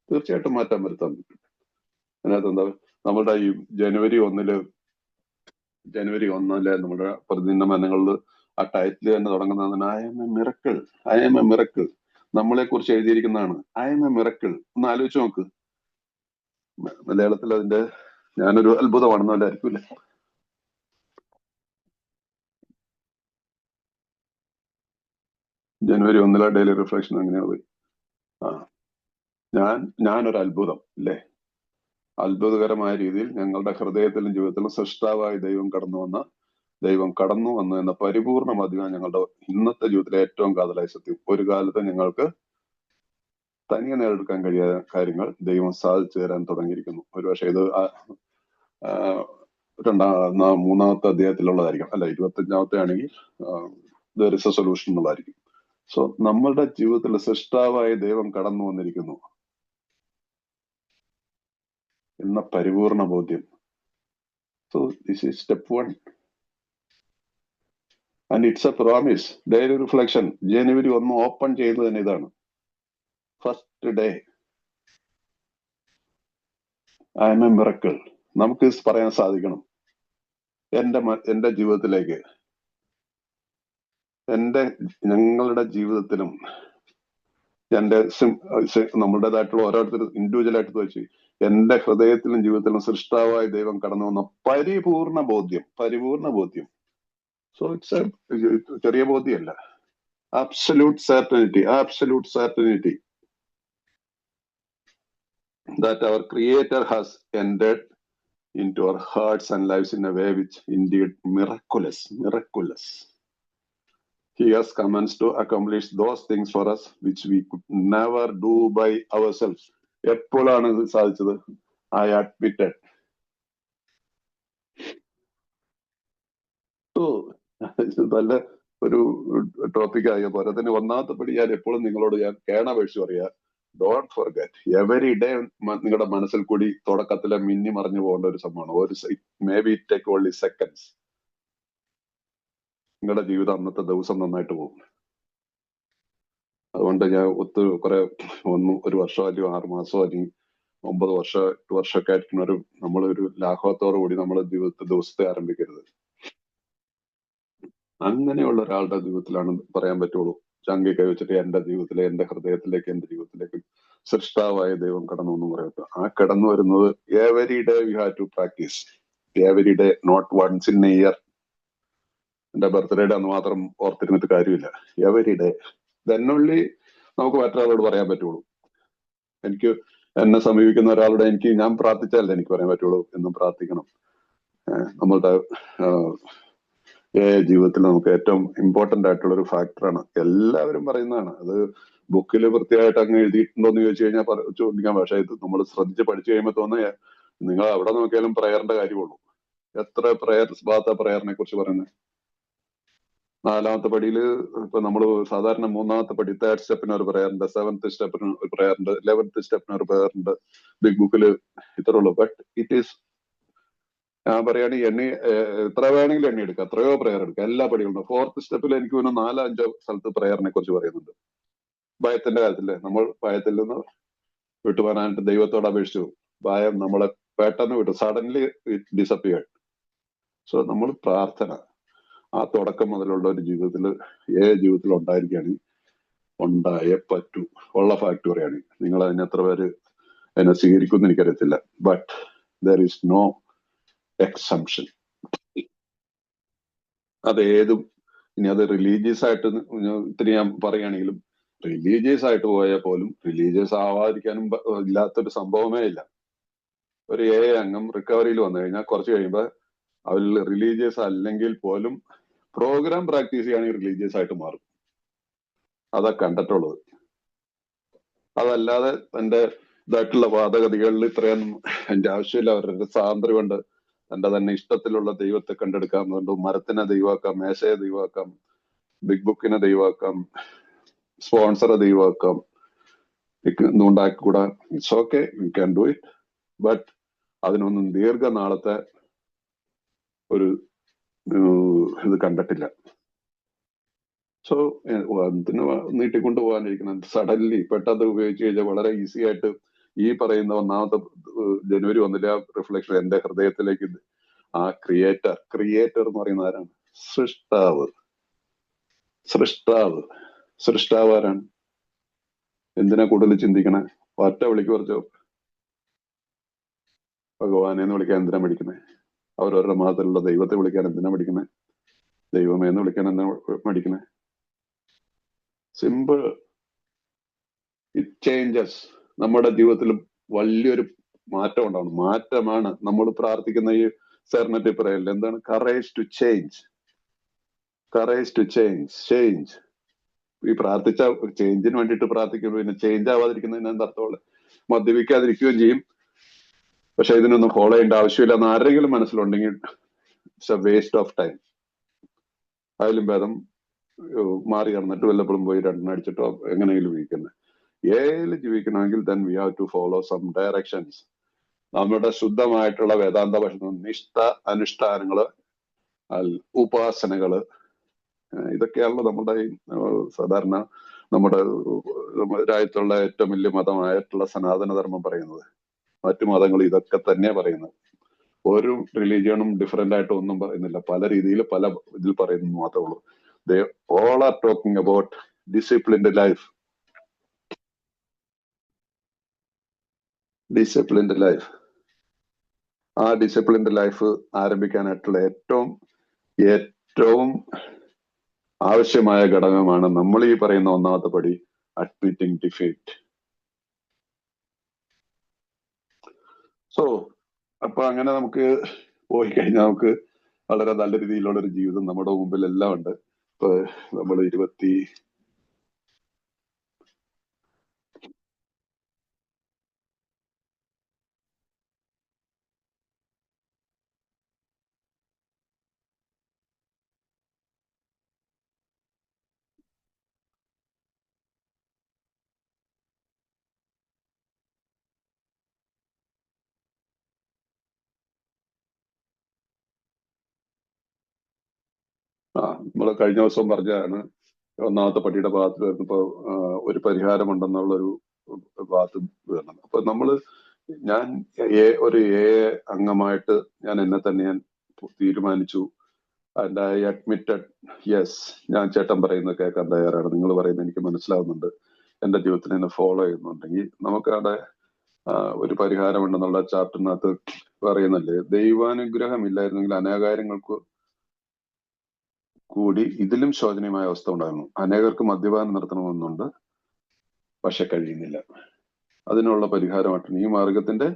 തീർച്ചയായിട്ടും മാറ്റം വരുത്താൻ പറ്റും. അതിനകത്ത് എന്താ, നമ്മളുടെ ഈ ജനുവരി 1 നമ്മുടെ പ്രതിദിന മനങ്ങളിൽ ആ ടൈറ്റിൽ തന്നെ തുടങ്ങുന്നതാണ് ഐ എം എ മിറക്കിൾ. നമ്മളെ കുറിച്ച് എഴുതിയിരിക്കുന്നതാണ് ഐ എം എ മിറക്കിൾ. ഒന്ന് ആലോചിച്ച് നോക്ക്. മലയാളത്തിൽ അതിന്റെ ഞാനൊരു അത്ഭുതമാണെന്നല്ല ആയിരിക്കില്ല. ജനുവരി 1 ഡെയിലി റിഫ്ലക്ഷൻ അങ്ങനെയാ പോയി. ഞാനൊരു അത്ഭുതം അല്ലേ? അത്ഭുതകരമായ രീതിയിൽ ഞങ്ങളുടെ ഹൃദയത്തിലും ജീവിതത്തിലും സൃഷ്ടാവായ ദൈവം കടന്നു വന്നു എന്ന പരിപൂർണ മതിയാണ് ഞങ്ങളുടെ ഇന്നത്തെ ജീവിതത്തിലെ ഏറ്റവും കാതലായ സത്യം. ഒരു കാലത്ത് ഞങ്ങൾക്ക് തനിയെ നേടിയെടുക്കാൻ കഴിയാത്ത കാര്യങ്ങൾ ദൈവം സാധിച്ചു തരാൻ തുടങ്ങിയിരിക്കുന്നു. ഒരുപക്ഷെ ഇത് 3-ാമത്തെ അധ്യായത്തിലുള്ളതായിരിക്കും, അല്ല 25-ാമത്തെ ആണെങ്കിൽ there is a solution എന്നുള്ളതായിരിക്കും. സോ നമ്മളുടെ ജീവിതത്തിൽ സൃഷ്ടാവായ ദൈവം കടന്നു വന്നിരിക്കുന്നു എന്ന പരിപൂർണ ബോധ്യം. So this is step 1 and it's A promise. Daily reflection January 1 open ചെയ്യുന്നത് തന്നെ ഇതാണ്. First day I M A miracle. നമുക്ക് പറയാൻ സാധിക്കണം, എന്റെ ജീവിതത്തിലേക്ക്, ഞങ്ങളുടെ ജീവിതത്തിലും നമ്മുടേതായിട്ടുള്ള ഓരോരുത്തർ ഇൻഡിവിജ്വൽ ആയിട്ട് വെച്ച് എന്റെ ഹൃദയത്തിലും ജീവിതത്തിലും സൃഷ്ടാവായ ദൈവം കടന്നു വന്ന പരിപൂർണ ബോധ്യം. സോ ഇറ്റ്സ് ചെറിയ ബോധ്യമല്ല, absolute certainty that our Creator has entered into our hearts and lives in a way which indeed miraculous. He has commenced to accomplish those things for us which we could never do by ourselves. എപ്പോഴാണ് ഇത് സാധിച്ചത്? I admitted. നല്ല ഒരു ടോപ്പിക്കായ പോലെ തന്നെ ഒന്നാമത്തെ പടി ഞാൻ എപ്പോഴും നിങ്ങളോട് കേണപേക്ഷിച്ച് പറയാ, ഡോണ്ട് ഫോർഗെറ്റ് എവരി ഡേ. നിങ്ങളുടെ മനസ്സിൽ കൂടി തുടക്കത്തിലെ മിന്നി മറിഞ്ഞു പോകേണ്ട ഒരു സംഭവമാണ്. May be take only seconds. നിങ്ങളുടെ ജീവിതം അന്നത്തെ ദിവസം നന്നായിട്ട് പോകും. അതുകൊണ്ട് ഞാൻ ഒരു വർഷം അല്ലെങ്കിൽ 6 മാസം അല്ലെങ്കിൽ 9 വർഷം 8 വർഷമൊക്കെ ആയിരിക്കുന്ന നമ്മളൊരു ലാഘവത്തോടു കൂടി നമ്മുടെ ദിവസത്തെ ആരംഭിക്കരുത്. അങ്ങനെയുള്ള ഒരാളുടെ ജീവിതത്തിലാണ് പറയാൻ പറ്റുള്ളൂ, ചങ്കി കൈവച്ചിട്ട് എന്റെ ജീവിതത്തിലെ, എന്റെ ഹൃദയത്തിലേക്ക്, എന്റെ ജീവിതത്തിലേക്ക് സൃഷ്ടാവായ ദൈവം കടന്നു എന്ന് പറയട്ടെ. ആ കടന്നു വരുന്നത് every day we have to practise. Every day, not once in a year. എന്റെ ബർത്ത്ഡേയുടെ അന്ന് മാത്രം ഓർത്തിരുന്നിട്ട് കാര്യമില്ല. Every day. ദെൻ ഓൺലി നമുക്ക് മറ്റൊരാളോട് പറയാൻ പറ്റുള്ളൂ. എനിക്ക് എന്നെ സമീപിക്കുന്ന ഒരാളുടെ ഞാൻ പ്രാർത്ഥിച്ചാലേ എനിക്ക് പറയാൻ പറ്റുള്ളൂ, എന്നും പ്രാർത്ഥിക്കണം. നമ്മളുടെ ജീവിതത്തിൽ നമുക്ക് ഏറ്റവും ഇമ്പോർട്ടന്റ് ആയിട്ടുള്ള ഒരു ഫാക്ടറാണ്. എല്ലാവരും പറയുന്നതാണ്. അത് ബുക്കിൽ വൃത്തിയായിട്ട് അങ്ങ് എഴുതിയിട്ടുണ്ടോ എന്ന് ചോദിച്ചു കഴിഞ്ഞാൽ ചോദിക്കാം. പക്ഷെ ഇത് നമ്മൾ ശ്രദ്ധിച്ച് പഠിച്ചു കഴിയുമ്പോൾ തോന്നുക നിങ്ങൾ അവിടെ നോക്കിയാലും പ്രയറിന്റെ കാര്യമുള്ളൂ. എത്ര പ്രയറിനെ കുറിച്ച് പറയുന്നത്? 4ാമത്തെ പടിയിൽ ഇപ്പൊ നമ്മൾ സാധാരണ 3ാമത്തെ പടി, 3rd സ്റ്റെപ്പിന് ഒരു പ്രയറുണ്ട്, 7th സ്റ്റെപ്പിന് ഒരു പ്രയറുണ്ട്, 11th സ്റ്റെപ്പിന് ഒരു പ്രയറുണ്ട്. ബിഗ് ബുക്കിൽ ഇത്രേ ഉള്ളൂ. ബട്ട് ഇറ്റ് ഈസ്, ഞാൻ പറയുകയാണെങ്കിൽ എത്ര വേണമെങ്കിലും എണ്ണി എടുക്കാം, എത്രയോ പ്രയർ എടുക്കാം, എല്ലാ പടികളുണ്ട്. 4th സ്റ്റെപ്പിൽ എനിക്ക് തോന്നുന്നു 4-5 സ്ഥലത്ത് പ്രയറിനെ കുറിച്ച് പറയുന്നുണ്ട്. ഭയത്തിന്റെ കാര്യത്തില് നമ്മൾ ഭയത്തിൽ നിന്ന് വിട്ടുപോകാനായിട്ട് ദൈവത്തോട് അപേക്ഷിച്ചു. ഭയം നമ്മളെ പെട്ടെന്ന് വിട്ടു, സഡൻലി ഡിസപ്പിയർഡ്. സോ നമ്മൾ പ്രാർത്ഥന ആ തുടക്കം മുതലുള്ള ഒരു ജീവിതത്തിൽ ഉണ്ടായിരിക്കുകയാണെങ്കിൽ ഉണ്ടായേ പറ്റൂ. ഉള്ള ഫാക്ടറിയാണ്. നിങ്ങൾ അതിന് എത്ര പേര് അതിനെ സ്വീകരിക്കുമെന്ന് എനിക്കറിയത്തില്ല. But there is no exemption. അതേതും, ഇനി അത് റിലീജിയസ് ആയിട്ട് ഇത്തിരി ഞാൻ പറയുകയാണെങ്കിലും, റിലീജിയസ് ആയിട്ട് പോയാൽ പോലും റിലീജിയസ് ആവാതിരിക്കാനും ഇല്ലാത്തൊരു സംഭവമേ ഇല്ല. ഒരു അംഗം റിക്കവറിയിൽ വന്നു കഴിഞ്ഞാൽ കുറച്ച് കഴിയുമ്പോൾ അവരിൽ റിലീജിയസ് അല്ലെങ്കിൽ പോലും പ്രോഗ്രാം പ്രാക്ടീസ് ചെയ്യുകയാണെങ്കിൽ റിലീജിയസ് ആയിട്ട് മാറും. അതാ കണ്ടിട്ടുള്ളത്. അതല്ലാതെ തന്റെ ഇതായിട്ടുള്ള വാദഗതികളിൽ ഇത്രയൊന്നും എന്റെ ആവശ്യമില്ല. അവരുടെ സ്വാതന്ത്ര്യം കൊണ്ട് തന്റെ തന്നെ ഇഷ്ടത്തിലുള്ള ദൈവത്തെ കണ്ടെടുക്കാം. അതുകൊണ്ട് മരത്തിനെ ദൈവമാക്കാം, മേശയെ ദൈവമാക്കാം, ബിഗ് ബുക്കിനെ ദൈവമാക്കാം, സ്പോൺസറെ ദൈവമാക്കാം, ഉണ്ടാക്കിക്കൂടാ. It's okay, you can do it. But അതിനൊന്നും ദീർഘനാളത്തെ ഒരു ഇത് കണ്ടിട്ടില്ല. സോ അതിന് നീട്ടിക്കൊണ്ടു പോകാനിരിക്കണം. സഡൻലി പെട്ടെന്ന് ഉപയോഗിച്ച് കഴിഞ്ഞാൽ വളരെ ഈസി ആയിട്ട് ഈ പറയുന്ന 1ാമത്തെ ജനുവരി 1 റിഫ്ലക്ഷൻ എന്റെ ഹൃദയത്തിലേക്ക് ആ ക്രിയേറ്റർ എന്ന് പറയുന്ന ആരാണ്? സൃഷ്ടാവ് ആരാണ്? എന്തിനാ കൂടുതൽ ചിന്തിക്കണേ? ഒറ്റ വിളിക്ക് കുറച്ചോ ഭഗവാനെന്ന് വിളിക്കാൻ എന്തിനാ പഠിക്കണേ? അവരവരുടെ മതത്തിലുള്ള ദൈവത്തെ വിളിക്കാൻ എന്തിനാ പഠിക്കണേ? ദൈവമേ എന്ന് വിളിക്കാൻ എന്തിനാ പഠിക്കണേ? സിമ്പിൾ. It changes. നമ്മുടെ ജീവിതത്തിൽ വലിയൊരു മാറ്റം ഉണ്ടാവണം. മാറ്റമാണ് നമ്മൾ പ്രാർത്ഥിക്കുന്ന ഈ സെർനറ്റി പ്രയറിൽ. എന്താണ്? Courage to change. ചേഞ്ച്. ഈ പ്രാർത്ഥിച്ച ചേഞ്ചിന് വേണ്ടിയിട്ട് പ്രാർത്ഥിക്കുമ്പോൾ പിന്നെ ചേഞ്ച് ആവാതിരിക്കുന്നതിന് എന്താ അർത്ഥമുള്ള? മദ്യപിക്കാതിരിക്കുകയും ചെയ്യും. പക്ഷെ ഇതിനൊന്നും ഫോളോ ചെയ്യേണ്ട ആവശ്യമില്ല എന്ന് ആരെങ്കിലും മനസ്സിലുണ്ടെങ്കിൽ it's a waste of time. അതിലും ഭേദം മാറി കടന്നിട്ട് വല്ലപ്പോഴും പോയി 2 അടിച്ചിട്ടോ എങ്ങനെയെങ്കിലും ജീവിക്കുന്നത്. ജീവിക്കണമെങ്കിൽ then we have to follow some directions. നമ്മുടെ ശുദ്ധമായിട്ടുള്ള വേദാന്ത ഭക്ഷണം, അനുഷ്ഠാനങ്ങള്, ഉപാസനകള്, ഇതൊക്കെയാണല്ലോ നമ്മുടെ സാധാരണ നമ്മുടെ രാജ്യത്തുള്ള ഏറ്റവും വലിയ മതമായിട്ടുള്ള സനാതനധർമ്മം പറയുന്നത്. മറ്റു മതങ്ങൾ ഇതൊക്കെ തന്നെ പറയുന്നത്. ഒരു റിലീജിയണും ഡിഫറെന്റ് ആയിട്ട് ഒന്നും പറയുന്നില്ല. പല രീതിയിൽ പല ഇതിൽ പറയുന്നു മാത്രമേ ഉള്ളൂ. They all are talking about disciplined life. ആ ഡിസിപ്ലിൻഡ് ലൈഫ് ആരംഭിക്കാനായിട്ടുള്ള ഏറ്റവും ആവശ്യമായ ഘടകമാണ് നമ്മൾ ഈ പറയുന്ന 1ാമത്തെ പടി, അഡ്മിറ്റിംഗ് ഡിഫീറ്റ്. സോ അപ്പൊ അങ്ങനെ നമുക്ക് പോയി കഴിഞ്ഞാൽ നമുക്ക് വളരെ നല്ല രീതിയിലുള്ള ഒരു ജീവിതം നമ്മുടെ മുമ്പിൽ എല്ലാം ഉണ്ട്. ഇപ്പൊ നമ്മൾ 20 നമ്മൾ കഴിഞ്ഞ ദിവസം പറഞ്ഞാണ് 1ാമത്തെ പടിയുടെ ഭാഗത്ത് വരുന്നപ്പോ ഒരു പരിഹാരമുണ്ടെന്നുള്ളൊരു ഭാഗത്ത് വരണം. അപ്പൊ ഞാൻ ഒരു അംഗമായിട്ട് ഞാൻ എന്നെ തന്നെ ഞാൻ തീരുമാനിച്ചു. ആൻഡ് ഐ അഡ്മിറ്റഡ്, യെസ്, ഞാൻ ചേട്ടൻ പറയുന്നത് കേൾക്കാൻ തയ്യാറാണ്. നിങ്ങൾ പറയുന്നത് എനിക്ക് മനസ്സിലാവുന്നുണ്ട്. എന്റെ ജീവിതത്തിൽ എന്നെ ഫോളോ ചെയ്യുന്നുണ്ടെങ്കിൽ നമുക്കവിടെ ഒരു പരിഹാരമുണ്ടെന്നുള്ള ചാപ്റ്ററിനകത്ത് പറയുന്നല്ലേ. ദൈവാനുഗ്രഹം ഇല്ലായിരുന്നെങ്കിൽ അനേകാര്യങ്ങൾക്ക് കൂടി ഇതിലും ശോചനീയമായ അവസ്ഥ ഉണ്ടായിരുന്നു. അനേകർക്ക് മദ്യപാനം നിർത്തണമെന്നുണ്ട്, പക്ഷെ കഴിയുന്നില്ല. അതിനുള്ള പരിഹാരമായിട്ടാണ് ഈ മാർഗത്തിന്റെ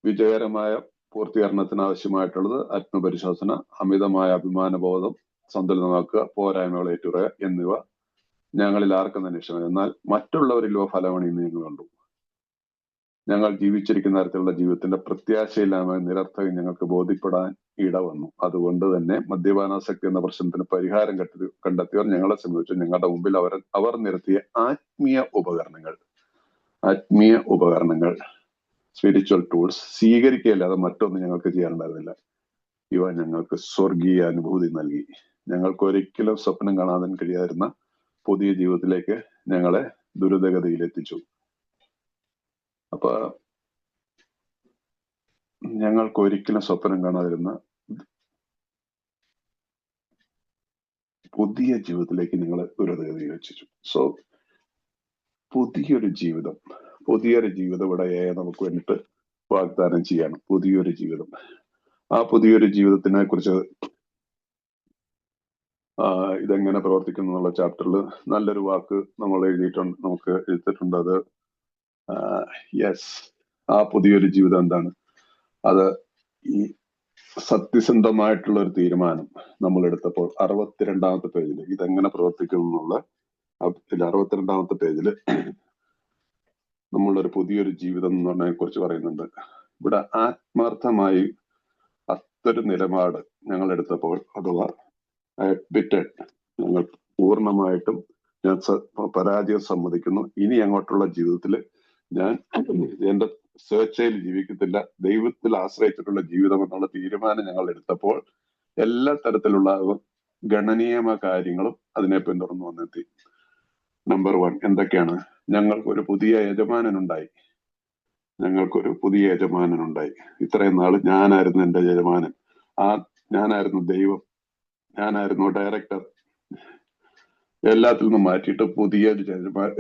വിജയകരമായ പൂർത്തീകരണത്തിന് ആവശ്യമായിട്ടുള്ളത് ആത്മപരിശോധന, അമിതമായ അഭിമാനബോധം സന്തുലിതമാക്കുക, പോരായ്മകൾ ഏറ്റുപറയുക എന്നിവ ഞങ്ങളിൽ ആർക്കും തന്നെ ഇഷ്ടമാണ്. എന്നാൽ മറ്റുള്ളവരിലോ ഫലമണിയുന്ന ഞങ്ങൾ കണ്ടു. ഞങ്ങൾ ജീവിച്ചിരിക്കുന്ന തരത്തിലുള്ള ജീവിതത്തിന്റെ പ്രത്യാശയില്ലായ്മ നിരർത്ഥകം ഞങ്ങൾക്ക് ബോധ്യപ്പെടാൻ ഇടവന്നു. അതുകൊണ്ട് തന്നെ മദ്യപാനാസക്തി എന്ന പ്രശ്നത്തിന് പരിഹാരം കണ്ടെത്തിയവർ ഞങ്ങളെ സംബന്ധിച്ച് ഞങ്ങളുടെ മുമ്പിൽ അവർ നിരത്തിയ ആത്മീയ ഉപകരണങ്ങൾ സ്പിരിച്വൽ ടൂൾസ് സ്വീകരിക്കുകയല്ലാതെ മറ്റൊന്നും ഞങ്ങൾക്ക് ചെയ്യാനുണ്ടായിരുന്നില്ല. ഇവ ഞങ്ങൾക്ക് സ്വർഗീയ അനുഭൂതി നൽകി. ഞങ്ങൾക്ക് ഒരിക്കലും സ്വപ്നം കാണാൻ കഴിയാതിരുന്ന പുതിയ ജീവിതത്തിലേക്ക് ഞങ്ങളെ ദുരിതഗതിയിലെത്തിച്ചു. അപ്പൊ ഞങ്ങൾക്ക് ഒരിക്കലും സ്വപ്നം കാണാതിരുന്ന പുതിയ ജീവിതത്തിലേക്ക് ഞങ്ങളെ ദുരിതഗതിയിൽ എത്തിച്ചു. സോ പുതിയൊരു ജീവിതം ഇവിടെ നമുക്ക് വേണ്ടിയിട്ട് വാഗ്ദാനം ചെയ്യാണ്. പുതിയൊരു ജീവിതം. ആ പുതിയൊരു ജീവിതത്തിനെ കുറിച്ച് ഇതെങ്ങനെ പ്രവർത്തിക്കുന്നു എന്നുള്ള ചാപ്റ്ററിൽ നല്ലൊരു വാക്ക് നമുക്ക് എഴുതിയിട്ടുണ്ട്. അത് യെസ്, ആ പുതിയൊരു ജീവിതം എന്താണ്? അത് ഈ സത്യസന്ധമായിട്ടുള്ള ഒരു തീരുമാനം നമ്മൾ എടുത്തപ്പോൾ 62-ാമത്തെ പേജിൽ ഇതെങ്ങനെ പ്രവർത്തിക്കുന്നു എന്നുള്ള 62-ാമത്തെ പേജില് നമ്മളൊരു പുതിയൊരു ജീവിതം എന്ന് പറഞ്ഞതിനെ കുറിച്ച് പറയുന്നുണ്ട്. ഇവിടെ ആത്മാർത്ഥമായി അത്തൊരു നിലപാട് ഞങ്ങൾ എടുത്തപ്പോൾ, അഥവാ അഡ്മിറ്റഡ്, ഞങ്ങൾ പൂർണ്ണമായിട്ടും ഞാൻ പരാജയം സമ്മതിക്കുന്നു, ഇനി അങ്ങോട്ടുള്ള ജീവിതത്തിൽ ഞാൻ എന്റെ സ്വേച്ഛയിൽ ജീവിക്കത്തില്ല, ദൈവത്തിൽ ആശ്രയിച്ചിട്ടുള്ള ജീവിതം എന്നുള്ള തീരുമാനം ഞങ്ങൾ എടുത്തപ്പോൾ എല്ലാ തരത്തിലുള്ള ഗണനീയമായ കാര്യങ്ങളും അതിനെ പിന്തുടർന്ന് വന്നെത്തി. നമ്പർ 1 എന്തൊക്കെയാണ്? ഞങ്ങൾക്കൊരു പുതിയ യജമാനനുണ്ടായി. ഇത്രയും നാള് ഞാനായിരുന്നു എന്റെ യജമാനൻ. ഞാനായിരുന്നു ദൈവം, ഞാനായിരുന്നു ഡയറക്ടർ. എല്ലാത്തിൽ നിന്നും മാറ്റിയിട്ട് പുതിയ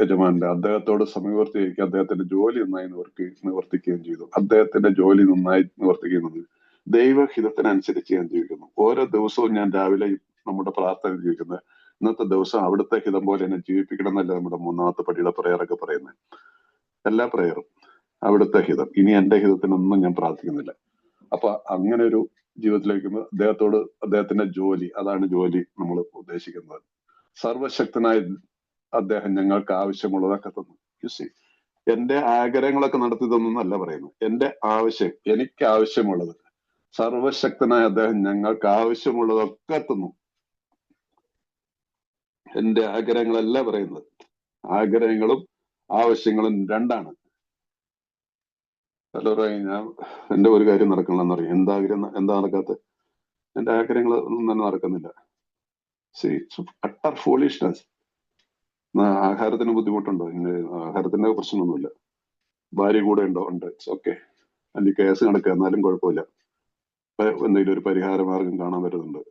യജമാനുണ്ട്. അദ്ദേഹത്തോട് സമീപർത്തിയിരിക്കുക, അദ്ദേഹത്തിന്റെ ജോലി നന്നായി നിവർത്തിക്കുകയും ചെയ്തു. അദ്ദേഹത്തിന്റെ ജോലി നന്നായി നിവർത്തിക്കുന്നത് ദൈവഹിതത്തിനനുസരിച്ച് ഞാൻ ജീവിക്കുന്നു. ഓരോ ദിവസവും ഞാൻ രാവിലെ നമ്മുടെ പ്രാർത്ഥന ജീവിക്കുന്നത് ഇന്നത്തെ ദിവസം അവിടുത്തെ ഹിതം പോലെ എന്നെ ജീവിപ്പിക്കണം എന്നല്ല നമ്മുടെ 3-ാമത്തെ പടിയുടെ പ്രയറൊക്കെ പറയുന്നത്. എല്ലാ പ്രയറും അവിടുത്തെ ഹിതം, ഇനി എന്റെ ഹിതത്തിനൊന്നും ഞാൻ പ്രാർത്ഥിക്കുന്നില്ല. അപ്പൊ അങ്ങനെ ഒരു ജീവിതത്തിലേക്ക് അദ്ദേഹത്തിന്റെ ജോലി, അതാണ് ജോലി നമ്മൾ ഉദ്ദേശിക്കുന്നത്. സർവശക്തനായ അദ്ദേഹം ഞങ്ങൾക്ക് ആവശ്യമുള്ളതൊക്കെ തന്നു. എന്റെ ആഗ്രഹങ്ങളൊക്കെ നടത്തി തന്നല്ല പറയുന്നത്, എന്റെ ആവശ്യം, എനിക്ക് ആവശ്യമുള്ളത് സർവശക്തനായ അദ്ദേഹം ഞങ്ങൾക്ക് ആവശ്യമുള്ളതൊക്കെ തന്നു. എന്റെ ആഗ്രഹങ്ങളല്ല പറയുന്നത്. ആഗ്രഹങ്ങളും ആവശ്യങ്ങളും രണ്ടാണ്. പലരും ഞാൻ എന്റെ ഒരു കാര്യം നടക്കണമെന്ന് പറയും. എന്താ നടക്കാത്ത? എന്റെ ആഗ്രഹങ്ങൾ ഒന്നും തന്നെ നടക്കുന്നില്ല. അട്ടർ ഫോളിഷ്നെസ്. ആഹാരത്തിന് ബുദ്ധിമുട്ടുണ്ടോ? ആഹാരത്തിന്റെ പ്രശ്നമൊന്നുമില്ല. ഭാര്യ കൂടെ ഉണ്ടോ? ഉണ്ട്. ഓക്കെ. അല്ലെങ്കിൽ കേസ് നടക്കുക, എന്നാലും കുഴപ്പമില്ല. എന്തെങ്കിലും ഒരു പരിഹാര മാർഗം കാണാൻ പറ്റുന്നുണ്ട്.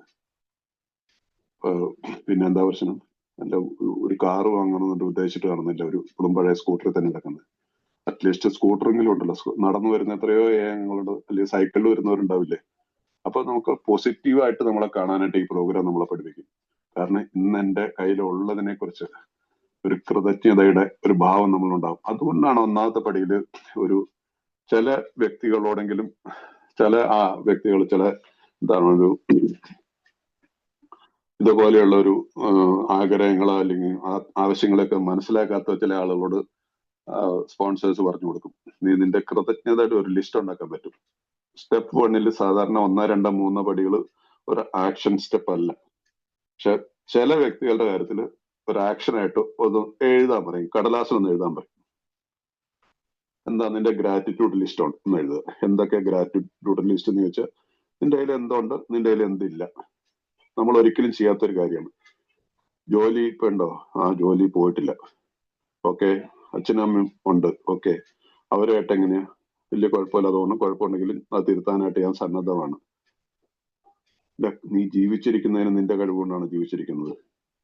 പിന്നെ എന്താ പ്രശ്നം? എന്റെ ഒരു കാറ് വാങ്ങണമെന്നുണ്ട്, ഉദ്ദേശിച്ചിട്ട് കാണുന്നില്ല. ഒരു പഴയ സ്കൂട്ടറിൽ തന്നെ നടക്കുന്നത്. അറ്റ്ലീസ്റ്റ് സ്കൂട്ടറെങ്കിലും ഉണ്ടല്ലോ. നടന്നു വരുന്ന എത്രയോ ഞങ്ങളുണ്ട്, അല്ലെങ്കിൽ സൈക്കിളിൽ വരുന്നവരുണ്ടാവില്ലേ? അപ്പൊ നമുക്ക് പോസിറ്റീവായിട്ട് നമ്മളെ കാണാനായിട്ട് ഈ പ്രോഗ്രാം നമ്മളെ പഠിപ്പിക്കും. കാരണം ഇന്ന് എന്റെ കയ്യിലുള്ളതിനെ കുറിച്ച് ഒരു കൃതജ്ഞതയുടെ ഒരു ഭാവം നമ്മളുണ്ടാവും. അതുകൊണ്ടാണ് 1-ാമത്തെ പടിയിൽ ചില വ്യക്തികളോടെങ്കിലും ചില ഇതുപോലെയുള്ള ഒരു ആഗ്രഹങ്ങളോ അല്ലെങ്കിൽ ആവശ്യങ്ങളൊക്കെ മനസ്സിലാക്കാത്ത ചില ആളുകളോട് സ്പോൺസേഴ്സ് പറഞ്ഞു കൊടുക്കും, നീ നിന്റെ കൃതജ്ഞതയുടെ ഒരു ലിസ്റ്റ് ഉണ്ടാക്കാൻ പറ്റും. സ്റ്റെപ്പ് 1-ൽ സാധാരണ 1, 2, 3 പടികൾ ഒരു ആക്ഷൻ സ്റ്റെപ്പ് അല്ല. പക്ഷെ ചില വ്യക്തികളുടെ കാര്യത്തിൽ ഒരു ആക്ഷനായിട്ട് ഒന്ന് എഴുതാൻ പറയും, കടലാസിലൊന്ന് എഴുതാൻ പറയും. എന്താ നിന്റെ ഗ്രാറ്റിറ്റ്യൂഡ് ലിസ്റ്റ് ഒന്ന് എഴുതുക. എന്തൊക്കെ ഗ്രാറ്റിറ്റ്യൂഡ് ലിസ്റ്റ് എന്ന് ചോദിച്ചാൽ, നിന്റെ കയ്യിൽ എന്തുണ്ട്, നിന്റെ കയ്യിൽ എന്തില്ല. നമ്മൾ ഒരിക്കലും ചെയ്യാത്തൊരു കാര്യമാണ്. ജോലി ഇപ്പൊ ഉണ്ടോ? ആ ജോലി പോയിട്ടില്ല. ഓക്കെ. അച്ഛനും അമ്മയും ഉണ്ട്. ഓക്കെ. അവരുമായിട്ട് എങ്ങനെയാ? വലിയ കുഴപ്പമില്ല. അതുകൊണ്ട് കുഴപ്പമുണ്ടെങ്കിലും അത് തിരുത്താനായിട്ട് ഞാൻ സന്നദ്ധമാണ്. നീ ജീവിച്ചിരിക്കുന്നതിന് നിന്റെ കഴിവുകൊണ്ടാണ് ജീവിച്ചിരിക്കുന്നത്.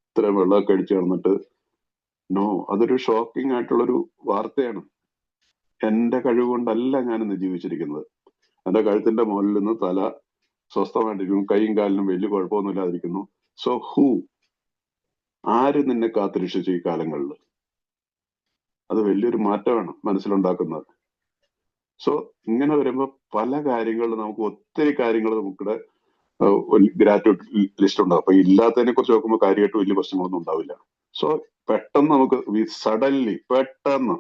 ഇത്ര വെള്ളമൊക്കെ അടിച്ചു കിടന്നിട്ട് അതൊരു ഷോക്കിംഗ് ആയിട്ടുള്ളൊരു വാർത്തയാണ്. എന്റെ കഴിവ് കൊണ്ടല്ല ഞാനിന്ന് ജീവിച്ചിരിക്കുന്നത്. എന്റെ കഴുത്തിന്റെ മുകളിൽ നിന്ന് തല സ്വസ്ഥമായിട്ടിരിക്കുന്നു, കൈയും കാലിനും വലിയ കുഴപ്പമൊന്നുമില്ലാതിരിക്കുന്നു. സോ ആര് നിന്നെ കാത്തുരക്ഷിച്ചു ഈ കാലങ്ങളിൽ? അത് വലിയൊരു മാറ്റമാണ് മനസ്സിലുണ്ടാക്കുന്നത്. സോ ഇങ്ങനെ വരുമ്പോൾ പല കാര്യങ്ങളിലും നമുക്ക് ഒത്തിരി കാര്യങ്ങൾ നമുക്കിവിടെ ഗ്രാറ്റുവിറ്റി ലിസ്റ്റ് ഉണ്ടാവും. അപ്പൊ ഇല്ലാത്തതിനെ കുറിച്ച് നോക്കുമ്പോൾ കാര്യമായിട്ട് വലിയ പ്രശ്നങ്ങളൊന്നും ഉണ്ടാവില്ല. സോ പെട്ടെന്ന് നമുക്ക് സഡൻലി പെട്ടെന്ന്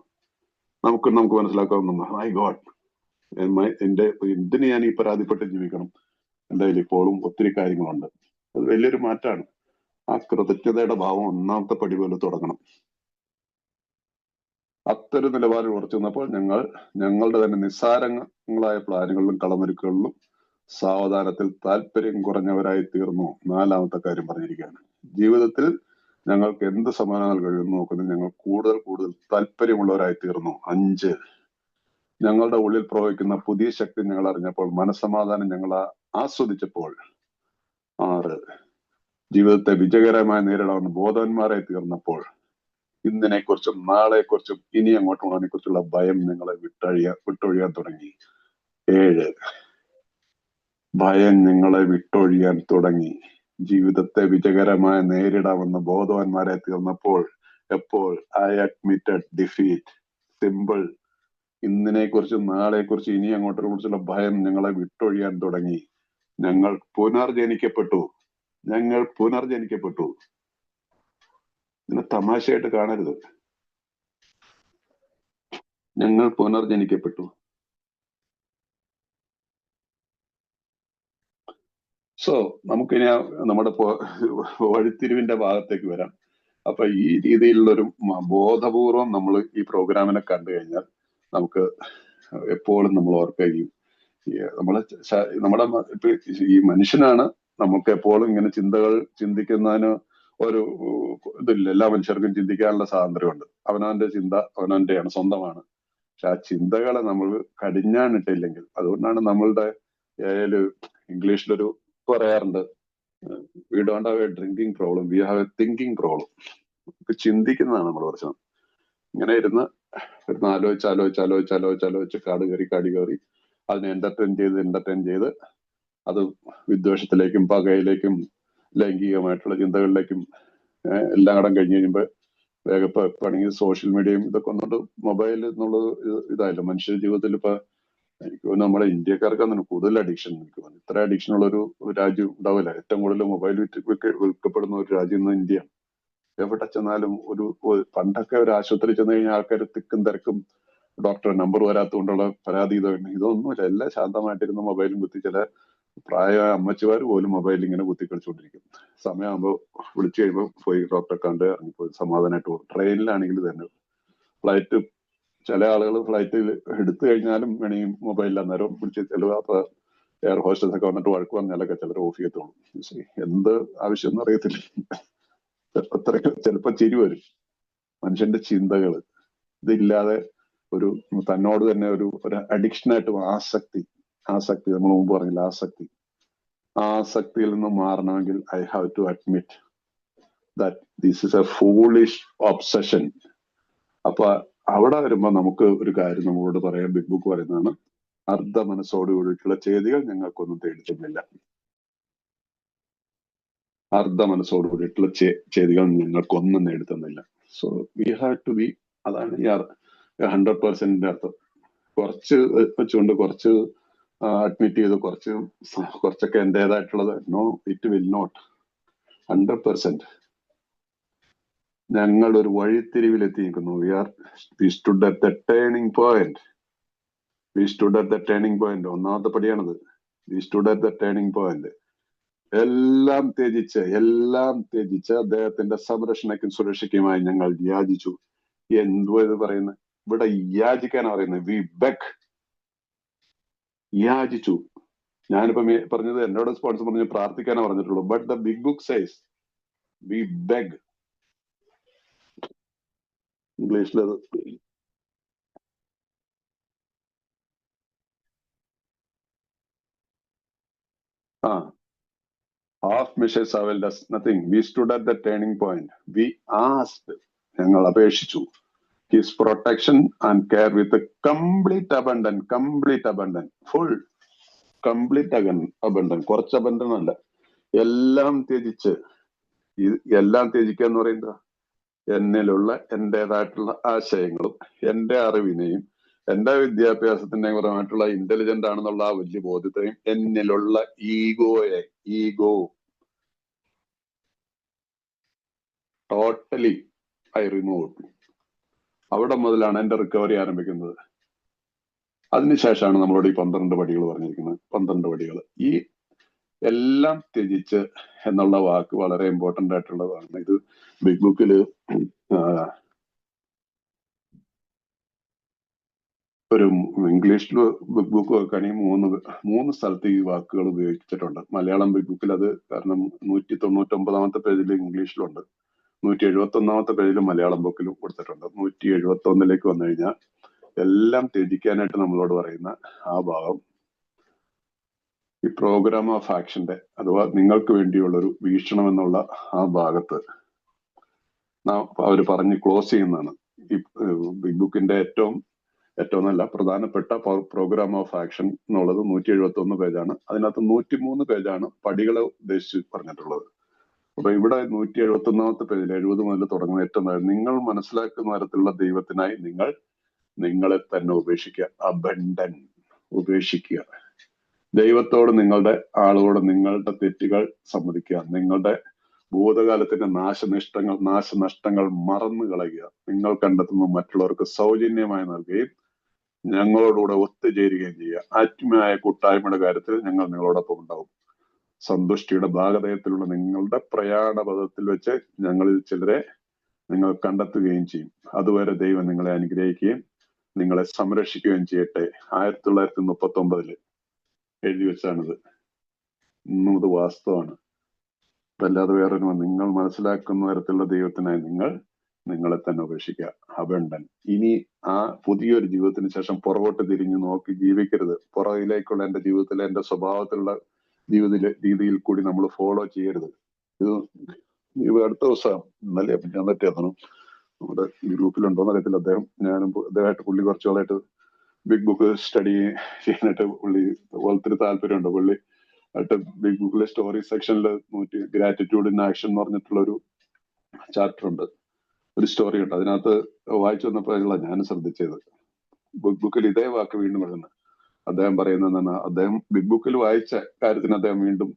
നമുക്ക് മനസ്സിലാക്കാവുന്ന മൈ ഗോഡ്, എന്തിന് ഞാൻ ഈ പരാതിപ്പെട്ട് ജീവിക്കണം, എന്റെ കയ്യിൽ ഇപ്പോഴും ഒത്തിരി കാര്യങ്ങളുണ്ട്. അത് വലിയൊരു മാറ്റമാണ്. ആ കൃതജ്ഞതയുടെ ഭാവം ഒന്നാമത്തെ പടി പോലെ തുടങ്ങണം. അത്തരം നിലവാരം ഉറച്ചു നിന്നപ്പോൾ ഞങ്ങളുടെ തന്നെ നിസ്സാരങ്ങളായ പ്ലാനുകളിലും കളമൊരുക്കുകളിലും സാവധാനത്തിൽ താല്പര്യം കുറഞ്ഞവരായി തീർന്നു. നാലാമത്തെ കാര്യം പറഞ്ഞിരിക്കുകയാണ്. ജീവിതത്തിൽ ഞങ്ങൾക്ക് എന്ത് സമ്മാനങ്ങൾ കഴിയുമെന്ന് നോക്കുന്നത് ഞങ്ങൾ കൂടുതൽ താല്പര്യമുള്ളവരായി തീർന്നു. 5, ഞങ്ങളുടെ ഉള്ളിൽ പ്രവഹിക്കുന്ന പുതിയ ശക്തി ഞങ്ങൾ അറിഞ്ഞപ്പോൾ, മനസ്സമാധാനം ഞങ്ങൾ ആസ്വദിച്ചപ്പോൾ. 6, ജീവിതത്തെ വിജയകരമായി നേരിടാവുന്ന ബോധവാന്മാരായി തീർന്നപ്പോൾ. ഇന്നിനെക്കുറിച്ചും നാളെക്കുറിച്ചും ഇനി അങ്ങോട്ടുള്ളതിനെ കുറിച്ചുള്ള ഭയം നിങ്ങളെ വിട്ടൊഴിയാൻ തുടങ്ങി. 7, ഭയം നിങ്ങളെ വിട്ടൊഴിയാൻ തുടങ്ങി. ജീവിതത്തെ വിജയകരമായി നേരിടാമെന്ന് ബോധവാന്മാരെ തീർന്നപ്പോൾ. എപ്പോൾ? I admitted defeat. സിമ്പിൾ. ഇന്നിനെക്കുറിച്ചും നാളെക്കുറിച്ചും ഇനി അങ്ങോട്ടിനെ കുറിച്ചുള്ള ഭയം നിങ്ങളെ വിട്ടൊഴിയാൻ തുടങ്ങി. ഞങ്ങൾ പുനർജനിക്കപ്പെട്ടു. ഇതിനെ തമാശയായിട്ട് കാണരുത്. ഞങ്ങൾ പുനർജനിക്കപ്പെട്ടു. സോ നമുക്കിനി നമ്മുടെ വഴിത്തിരിവിന്റെ ഭാഗത്തേക്ക് വരാം. അപ്പൊ ഈ രീതിയിലുള്ളൊരു ബോധപൂർവം നമ്മൾ ഈ പ്രോഗ്രാമിനെ കണ്ടു കഴിഞ്ഞാൽ നമുക്ക് എപ്പോഴും നമ്മൾ ഓർക്കുകയും നമ്മുടെ ഈ മനുഷ്യനാണ് നമുക്ക് എപ്പോഴും ഇങ്ങനെ ചിന്തകൾ ചിന്തിക്കുന്നതിന് ഒരു ഇതില്ല. എല്ലാ മനുഷ്യർക്കും ചിന്തിക്കാനുള്ള സ്വാതന്ത്ര്യമുണ്ട്. അവനവന്റെ ചിന്ത അവനവന്റെയാണ്, സ്വന്തമാണ്. പക്ഷെ ആ ചിന്തകളെ നമ്മൾ കടിഞ്ഞാണിട്ടില്ലെങ്കിൽ, അതുകൊണ്ടാണ് നമ്മളുടെ ഇംഗ്ലീഷിലൊരു പറയാറുണ്ട്, we don't have a drinking problem, we have a thinking problem. ചിന്തിക്കുന്നതാണ് നമ്മൾ പ്രശ്നം. ഇങ്ങനെ ഇരുന്ന് ആലോചിച്ച് കാട് കയറി അതിനെ എന്റർടൈൻ ചെയ്ത് അത് വിദ്വേഷത്തിലേക്കും പകയിലേക്കും ലൈംഗികമായിട്ടുള്ള ചിന്തകളിലേക്കും എല്ലാം കടം കഴിഞ്ഞ് കഴിയുമ്പോൾ വേഗപ്പാണെങ്കിൽ സോഷ്യൽ മീഡിയയും ഇതൊക്കെ വന്നിട്ട് മൊബൈൽ എന്നുള്ളത് ഇതായില്ല. മനുഷ്യ ജീവിതത്തിൽ ഇപ്പൊ എനിക്ക് തോന്നുന്നു നമ്മുടെ ഇന്ത്യക്കാർക്കാണ് കൂടുതൽ അഡിക്ഷൻ. എനിക്ക് തോന്നുന്നു ഇത്ര അഡിക്ഷൻ ഉള്ള ഒരു രാജ്യം ഉണ്ടാവില്ല. ഏറ്റവും കൂടുതൽ മൊബൈൽ വിൽക്കപ്പെടുന്ന ഒരു രാജ്യം ഇന്ന് ഇന്ത്യയാണ്. എവിടെ ചെന്നാലും പണ്ടൊക്കെ ഒരു ആശുപത്രി ചെന്ന് കഴിഞ്ഞാൽ ആൾക്കാർ തിക്കും തിരക്കും, ഡോക്ടറെ നമ്പർ വരാത്തതുകൊണ്ടുള്ള പരാതി ഇതൊന്നുമില്ല. എല്ലാം ശാന്തമായിട്ടിരുന്ന മൊബൈലും കുത്തി. ചില പ്രായമായ അമ്മച്ചിമാർ പോലും മൊബൈലിൽ ഇങ്ങനെ കുത്തി കളിച്ചുകൊണ്ടിരിക്കും. സമയമാകുമ്പോൾ വിളിച്ചു കഴിയുമ്പോൾ പോയി ഡോക്ടറെ കണ്ട് ഇറങ്ങിപ്പോയി സമാധാനമായിട്ട് പോകും. ട്രെയിനിലാണെങ്കിൽ തന്നെ, ഫ്ലൈറ്റ്, ചില ആളുകൾ ഫ്ലൈറ്റിൽ എടുത്തു കഴിഞ്ഞാലും വേണമെങ്കിൽ മൊബൈലിൽ അന്നേരം വിളിച്ച് ചിലപ്പോൾ എയർ ഹോസ്റ്റസ് ഒക്കെ വന്നിട്ട് വഴക്ക് പറഞ്ഞാലൊക്കെ ചിലർ ഓഫ് ചെയ്യത്തുള്ളൂ. എന്ത് ആവശ്യം എന്ന് അറിയത്തില്ല. അത്രയ്ക്ക് ചിലപ്പോൾ ചിരി വരും. മനുഷ്യന്റെ ചിന്തകൾ ഇതില്ലാതെ ഒരു തന്നോട് തന്നെ ഒരു അഡിക്ഷനായിട്ട് ആസക്തി നമ്മൾ മുമ്പ് പറഞ്ഞില്ല, ആസക്തിയിൽ നിന്ന് മാറണമെങ്കിൽ I have to admit that this is a foolish obsession. അപ്പൊ അവിടെ വരുമ്പോ നമുക്ക് ഒരു കാര്യം നമ്മളോട് പറയാൻ ബിഗ് ബുക്ക് പറയുന്നതാണ്, അർദ്ധ മനസ്സോട് കൂടിയിട്ടുള്ള ചെയ്തികൾ ഞങ്ങൾക്കൊന്നും തേടുന്നില്ല. അർദ്ധ മനസ്സോട് കൂടിയിട്ടുള്ള ചെയ്തികൾ ഞങ്ങൾക്കൊന്നും നേടുത്തുന്നില്ല. So we have to be, അതാണ് ഈ 100% അർത്ഥം. കുറച്ച് വെച്ചുകൊണ്ട് കുറച്ച് അഡ്മിറ്റ് ചെയ്ത് കുറച്ചൊക്കെ എന്റേതായിട്ടുള്ളത്, നോ, ഇറ്റ് വിൽ നോട്ട്. 100% ഞങ്ങൾ ഒരു വഴിത്തിരിവിലെത്തി നിൽക്കുന്നു. We stood at the turning point. ഒന്നാമത്തെ പടിയാണത്. We stood at the turning point. എല്ലാം ത്യജിച്ച് അദ്ദേഹത്തിന്റെ സംരക്ഷണയ്ക്കും സുരക്ഷയ്ക്കുമായി ഞങ്ങൾ യാചിച്ചു. എന്തോ ഇത് പറയുന്നത്? ഇവിടെ യാചിക്കാനാ പറയുന്നത്. We beg. യാചിച്ചു. ഞാനിപ്പോ പറഞ്ഞത് എന്നോട് സ്പോൺസർ പറഞ്ഞ് പ്രാർത്ഥിക്കാനാ പറഞ്ഞിട്ടുള്ളൂ. But the big book says we beg. ഇംഗ്ലീഷിലത് half measures availed us nothing. We stood at the turning point. We asked, ഞങ്ങൾ അപേക്ഷിച്ചു, his protection and care with a complete abundance, full, complete abundance. കുറച്ച് abundance അല്ല, എല്ലാം ത്യജിച്ച്. എല്ലാം ത്യജിക്കുക എന്ന് പറയുന്നത് എന്നിലുള്ള എന്റേതായിട്ടുള്ള ആശയങ്ങളും എന്റെ അറിവിനെയും എന്റെ വിദ്യാഭ്യാസത്തിന്റെയും പരമായിട്ടുള്ള ഇന്റലിജന്റ് ആണെന്നുള്ള ആ വലിയ ബോധ്യത്തെയും എന്നിലുള്ള ഈഗോ ടോട്ടലി ഐ റിമൂവ്. അവിടെ മുതലാണ് എന്റെ റിക്കവറി ആരംഭിക്കുന്നത്. അതിനുശേഷമാണ് നമ്മളോട് ഈ 12 പടികൾ പറഞ്ഞിരിക്കുന്നത്. 12 പടികൾ ഈ എല്ലാം ത്യജിച്ച് എന്നുള്ള വാക്ക് വളരെ ഇമ്പോർട്ടന്റ് ആയിട്ടുള്ളതാണ്. ഇത് ബിഗ് ബുക്കില് ഒരു ഇംഗ്ലീഷിൽ ബിഗ് ബുക്ക് വെക്കുകയാണെങ്കിൽ മൂന്ന് സ്ഥലത്ത് ഈ വാക്കുകൾ ഉപയോഗിച്ചിട്ടുണ്ട്. മലയാളം ബിഗ് ബുക്കിൽ അത് കാരണം 199 പേജിൽ ഇംഗ്ലീഷിലുണ്ട്, 171 പേജിൽ മലയാളം ബുക്കിലും കൊടുത്തിട്ടുണ്ട്. 171 വന്നു കഴിഞ്ഞാൽ എല്ലാം ത്യജിക്കാനായിട്ട് നമ്മളോട് പറയുന്ന ആ ഭാഗം ഈ പ്രോഗ്രാം ഓഫ് ആക്ഷന്റെ അഥവാ നിങ്ങൾക്ക് വേണ്ടിയുള്ള ഒരു വീക്ഷണം എന്നുള്ള ആ ഭാഗത്ത് അവർ പറഞ്ഞ് ക്ലോസ് ചെയ്യുന്നതാണ്. ഈ ബിഗ് ബുക്കിന്റെ ഏറ്റവും നല്ല പ്രധാനപ്പെട്ട പ്രോഗ്രാം ഓഫ് ആക്ഷൻ എന്നുള്ളത് 171 പേജാണ്. അതിനകത്ത് 103 പേജാണ് പടികളെ ഉദ്ദേശിച്ച് പറഞ്ഞിട്ടുള്ളത്. അപ്പൊ ഇവിടെ 171 പേജിൽ 70 മുതൽ തുടങ്ങുന്ന ഏറ്റവും നിങ്ങൾ മനസ്സിലാക്കുന്ന തരത്തിലുള്ള ദൈവത്തിനായി നിങ്ങളെ തന്നെ ഉപേക്ഷിക്കുക. അബണ്ടൻ ഉപേക്ഷിക്കുക. ദൈവത്തോട് നിങ്ങളുടെ ആളോട് നിങ്ങളുടെ തെറ്റുകൾ സമ്മതിക്കുക. നിങ്ങളുടെ ഭൂതകാലത്തിന്റെ നാശനഷ്ടങ്ങൾ മറന്നു കളയുക. നിങ്ങൾ കണ്ടെത്തുന്ന മറ്റുള്ളവർക്ക് സൗജന്യമായി നൽകുകയും ഞങ്ങളോടുകൂടെ ഒത്തുചേരുകയും ചെയ്യുക. ആത്മീയമായ കൂട്ടായ്മയുടെ കാര്യത്തിൽ ഞങ്ങൾ നിങ്ങളോടൊപ്പം ഉണ്ടാവും. സന്തുഷ്ടിയുടെ ഭാഗതയത്തിലുള്ള നിങ്ങളുടെ പ്രയാണപഥത്തിൽ വെച്ച് ഞങ്ങളിൽ ചിലരെ നിങ്ങൾ കണ്ടെത്തുകയും ചെയ്യും. അതുവരെ ദൈവം നിങ്ങളെ അനുഗ്രഹിക്കുകയും നിങ്ങളെ സംരക്ഷിക്കുകയും ചെയ്യട്ടെ. 1939 എഴുതി വെച്ചാണിത്. ഇന്നും ഇത് വാസ്തവമാണ്. അതല്ലാതെ വേറൊരു നിങ്ങൾ മനസ്സിലാക്കുന്ന തരത്തിലുള്ള ദൈവത്തിനായി നിങ്ങളെ തന്നെ ഉപേക്ഷിക്കുക. അബണ്ടൻ. ഇനി ആ പുതിയൊരു ജീവിതത്തിന് ശേഷം പുറകോട്ട് തിരിഞ്ഞു നോക്കി ജീവിക്കരുത്. പുറകിലേക്കുള്ള എന്റെ ജീവിതത്തിലെ എന്റെ സ്വഭാവത്തിലുള്ള രീതിയിൽ കൂടി നമ്മൾ ഫോളോ ചെയ്യരുത്. ഇത് അടുത്ത ദിവസം ഇന്നലെ ഞാൻ പറ്റിയെത്തണം നമ്മുടെ ഗ്രൂപ്പിലുണ്ടോന്ന് അറിയത്തില്ല. അദ്ദേഹമായിട്ട് പുള്ളി കുറച്ചുകളായിട്ട് ബിഗ് ബുക്ക് സ്റ്റഡി ചെയ്യാനായിട്ട് പുള്ളി ഒത്തിരി താല്പര്യമുണ്ട്. പുള്ളി ആയിട്ട് ബിഗ് ബുക്കിലെ സ്റ്റോറി സെക്ഷനിൽ ഗ്രാറ്റിറ്റ്യൂഡ് ഇൻ ആക്ഷൻ എന്ന് പറഞ്ഞിട്ടുള്ള ഒരു ചാപ്റ്റർ ഉണ്ട്, ഒരു സ്റ്റോറി ഉണ്ട്. അതിനകത്ത് വായിച്ചു വന്നപ്പോഴാണ് ഞാൻ ശ്രദ്ധിച്ചത്. ബിഗ് ബുക്കിൽ ഇതേ വാക്ക് വീണ്ടും വരുന്നത്. അദ്ദേഹം പറയുന്നതെന്നാണ്, അദ്ദേഹം ബിഗ് ബുക്കിൽ വായിച്ച കാര്യത്തിന് അദ്ദേഹം വീണ്ടും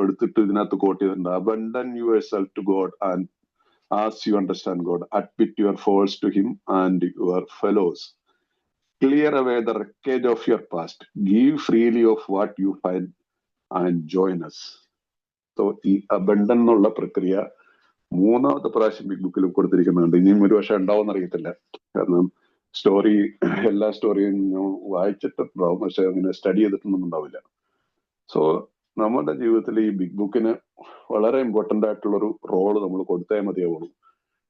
എടുത്തിട്ട് ഇതിനകത്ത് കോട്ട് ചെയ്തിട്ടുണ്ട്. Abandon yourself to God and as you understand God, admit your faults to him and your fellows, clear away the wreckage of your past, give freely of what you find and join us. So ഈ അബണ്ടൻ എന്നുള്ള പ്രക്രിയ 3ാമത്തെ പ്രാവശ്യം big ബുക്കിൽ കൊടുത്തിരിക്കുന്നുണ്ട്. ഇനിയും ഒരു പക്ഷെ ഉണ്ടാവുമെന്ന് അറിയത്തില്ല. കാരണം എല്ലാ സ്റ്റോറിയും വായിച്ചിട്ടുണ്ടാവും, പക്ഷെ അങ്ങനെ സ്റ്റഡി ചെയ്തിട്ടൊന്നും ഉണ്ടാവില്ല. സോ നമ്മുടെ ജീവിതത്തിൽ ഈ ബിഗ് ബുക്കിന് വളരെ ഇമ്പോർട്ടന്റ് ആയിട്ടുള്ളൊരു റോള് നമ്മൾ കൊടുത്തേ മതിയാവുള്ളൂ.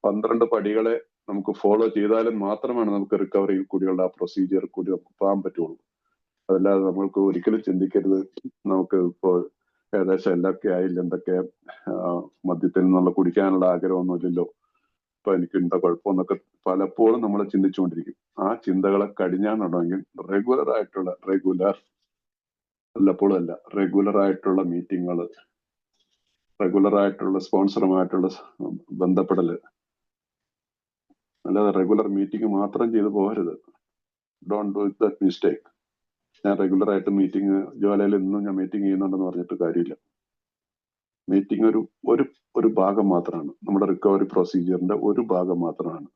12 പടികളെ നമുക്ക് ഫോളോ ചെയ്താലും മാത്രമാണ് നമുക്ക് റിക്കവറി കൂടിയുള്ള ആ പ്രൊസീജിയർ കൂടി നമുക്ക് പോകാൻ പറ്റുള്ളൂ. അതല്ലാതെ നമ്മൾക്ക് ഒരിക്കലും ചിന്തിക്കരുത് നമുക്ക് ഇപ്പോൾ ഏകദേശം എന്തൊക്കെ ആയില്ല, എന്തൊക്കെ മദ്യത്തിൽ നിന്നുള്ള കുടിക്കാനുള്ള ആഗ്രഹമൊന്നുമില്ലല്ലോ, ഇപ്പൊ എനിക്ക് എന്താ കുഴപ്പമെന്നൊക്കെ പലപ്പോഴും നമ്മൾ ചിന്തിച്ചുകൊണ്ടിരിക്കും. ആ ചിന്തകളെ കടിഞ്ഞാണുണ്ടെങ്കിൽ റെഗുലർ ആയിട്ടുള്ള മീറ്റിങ്ങുകൾ, റെഗുലർ ആയിട്ടുള്ള സ്പോൺസറുമായിട്ടുള്ള ബന്ധപ്പെടല്, അല്ലാതെ റെഗുലർ മീറ്റിംഗ് മാത്രം ചെയ്തു പോകരുത്. Don't do that mistake. ഞാൻ റെഗുലർ ആയിട്ട് മീറ്റിംഗ് ജ്വാലയിൽ ഇന്നും ഞാൻ മീറ്റിംഗ് ചെയ്യുന്നുണ്ടെന്ന് പറഞ്ഞിട്ട് കാര്യമില്ല. മീറ്റിംഗ് ഒരു ഭാഗം മാത്രമാണ്, നമ്മുടെ റിക്കവറി പ്രൊസീജിയറിന്റെ ഒരു ഭാഗം മാത്രമാണ്.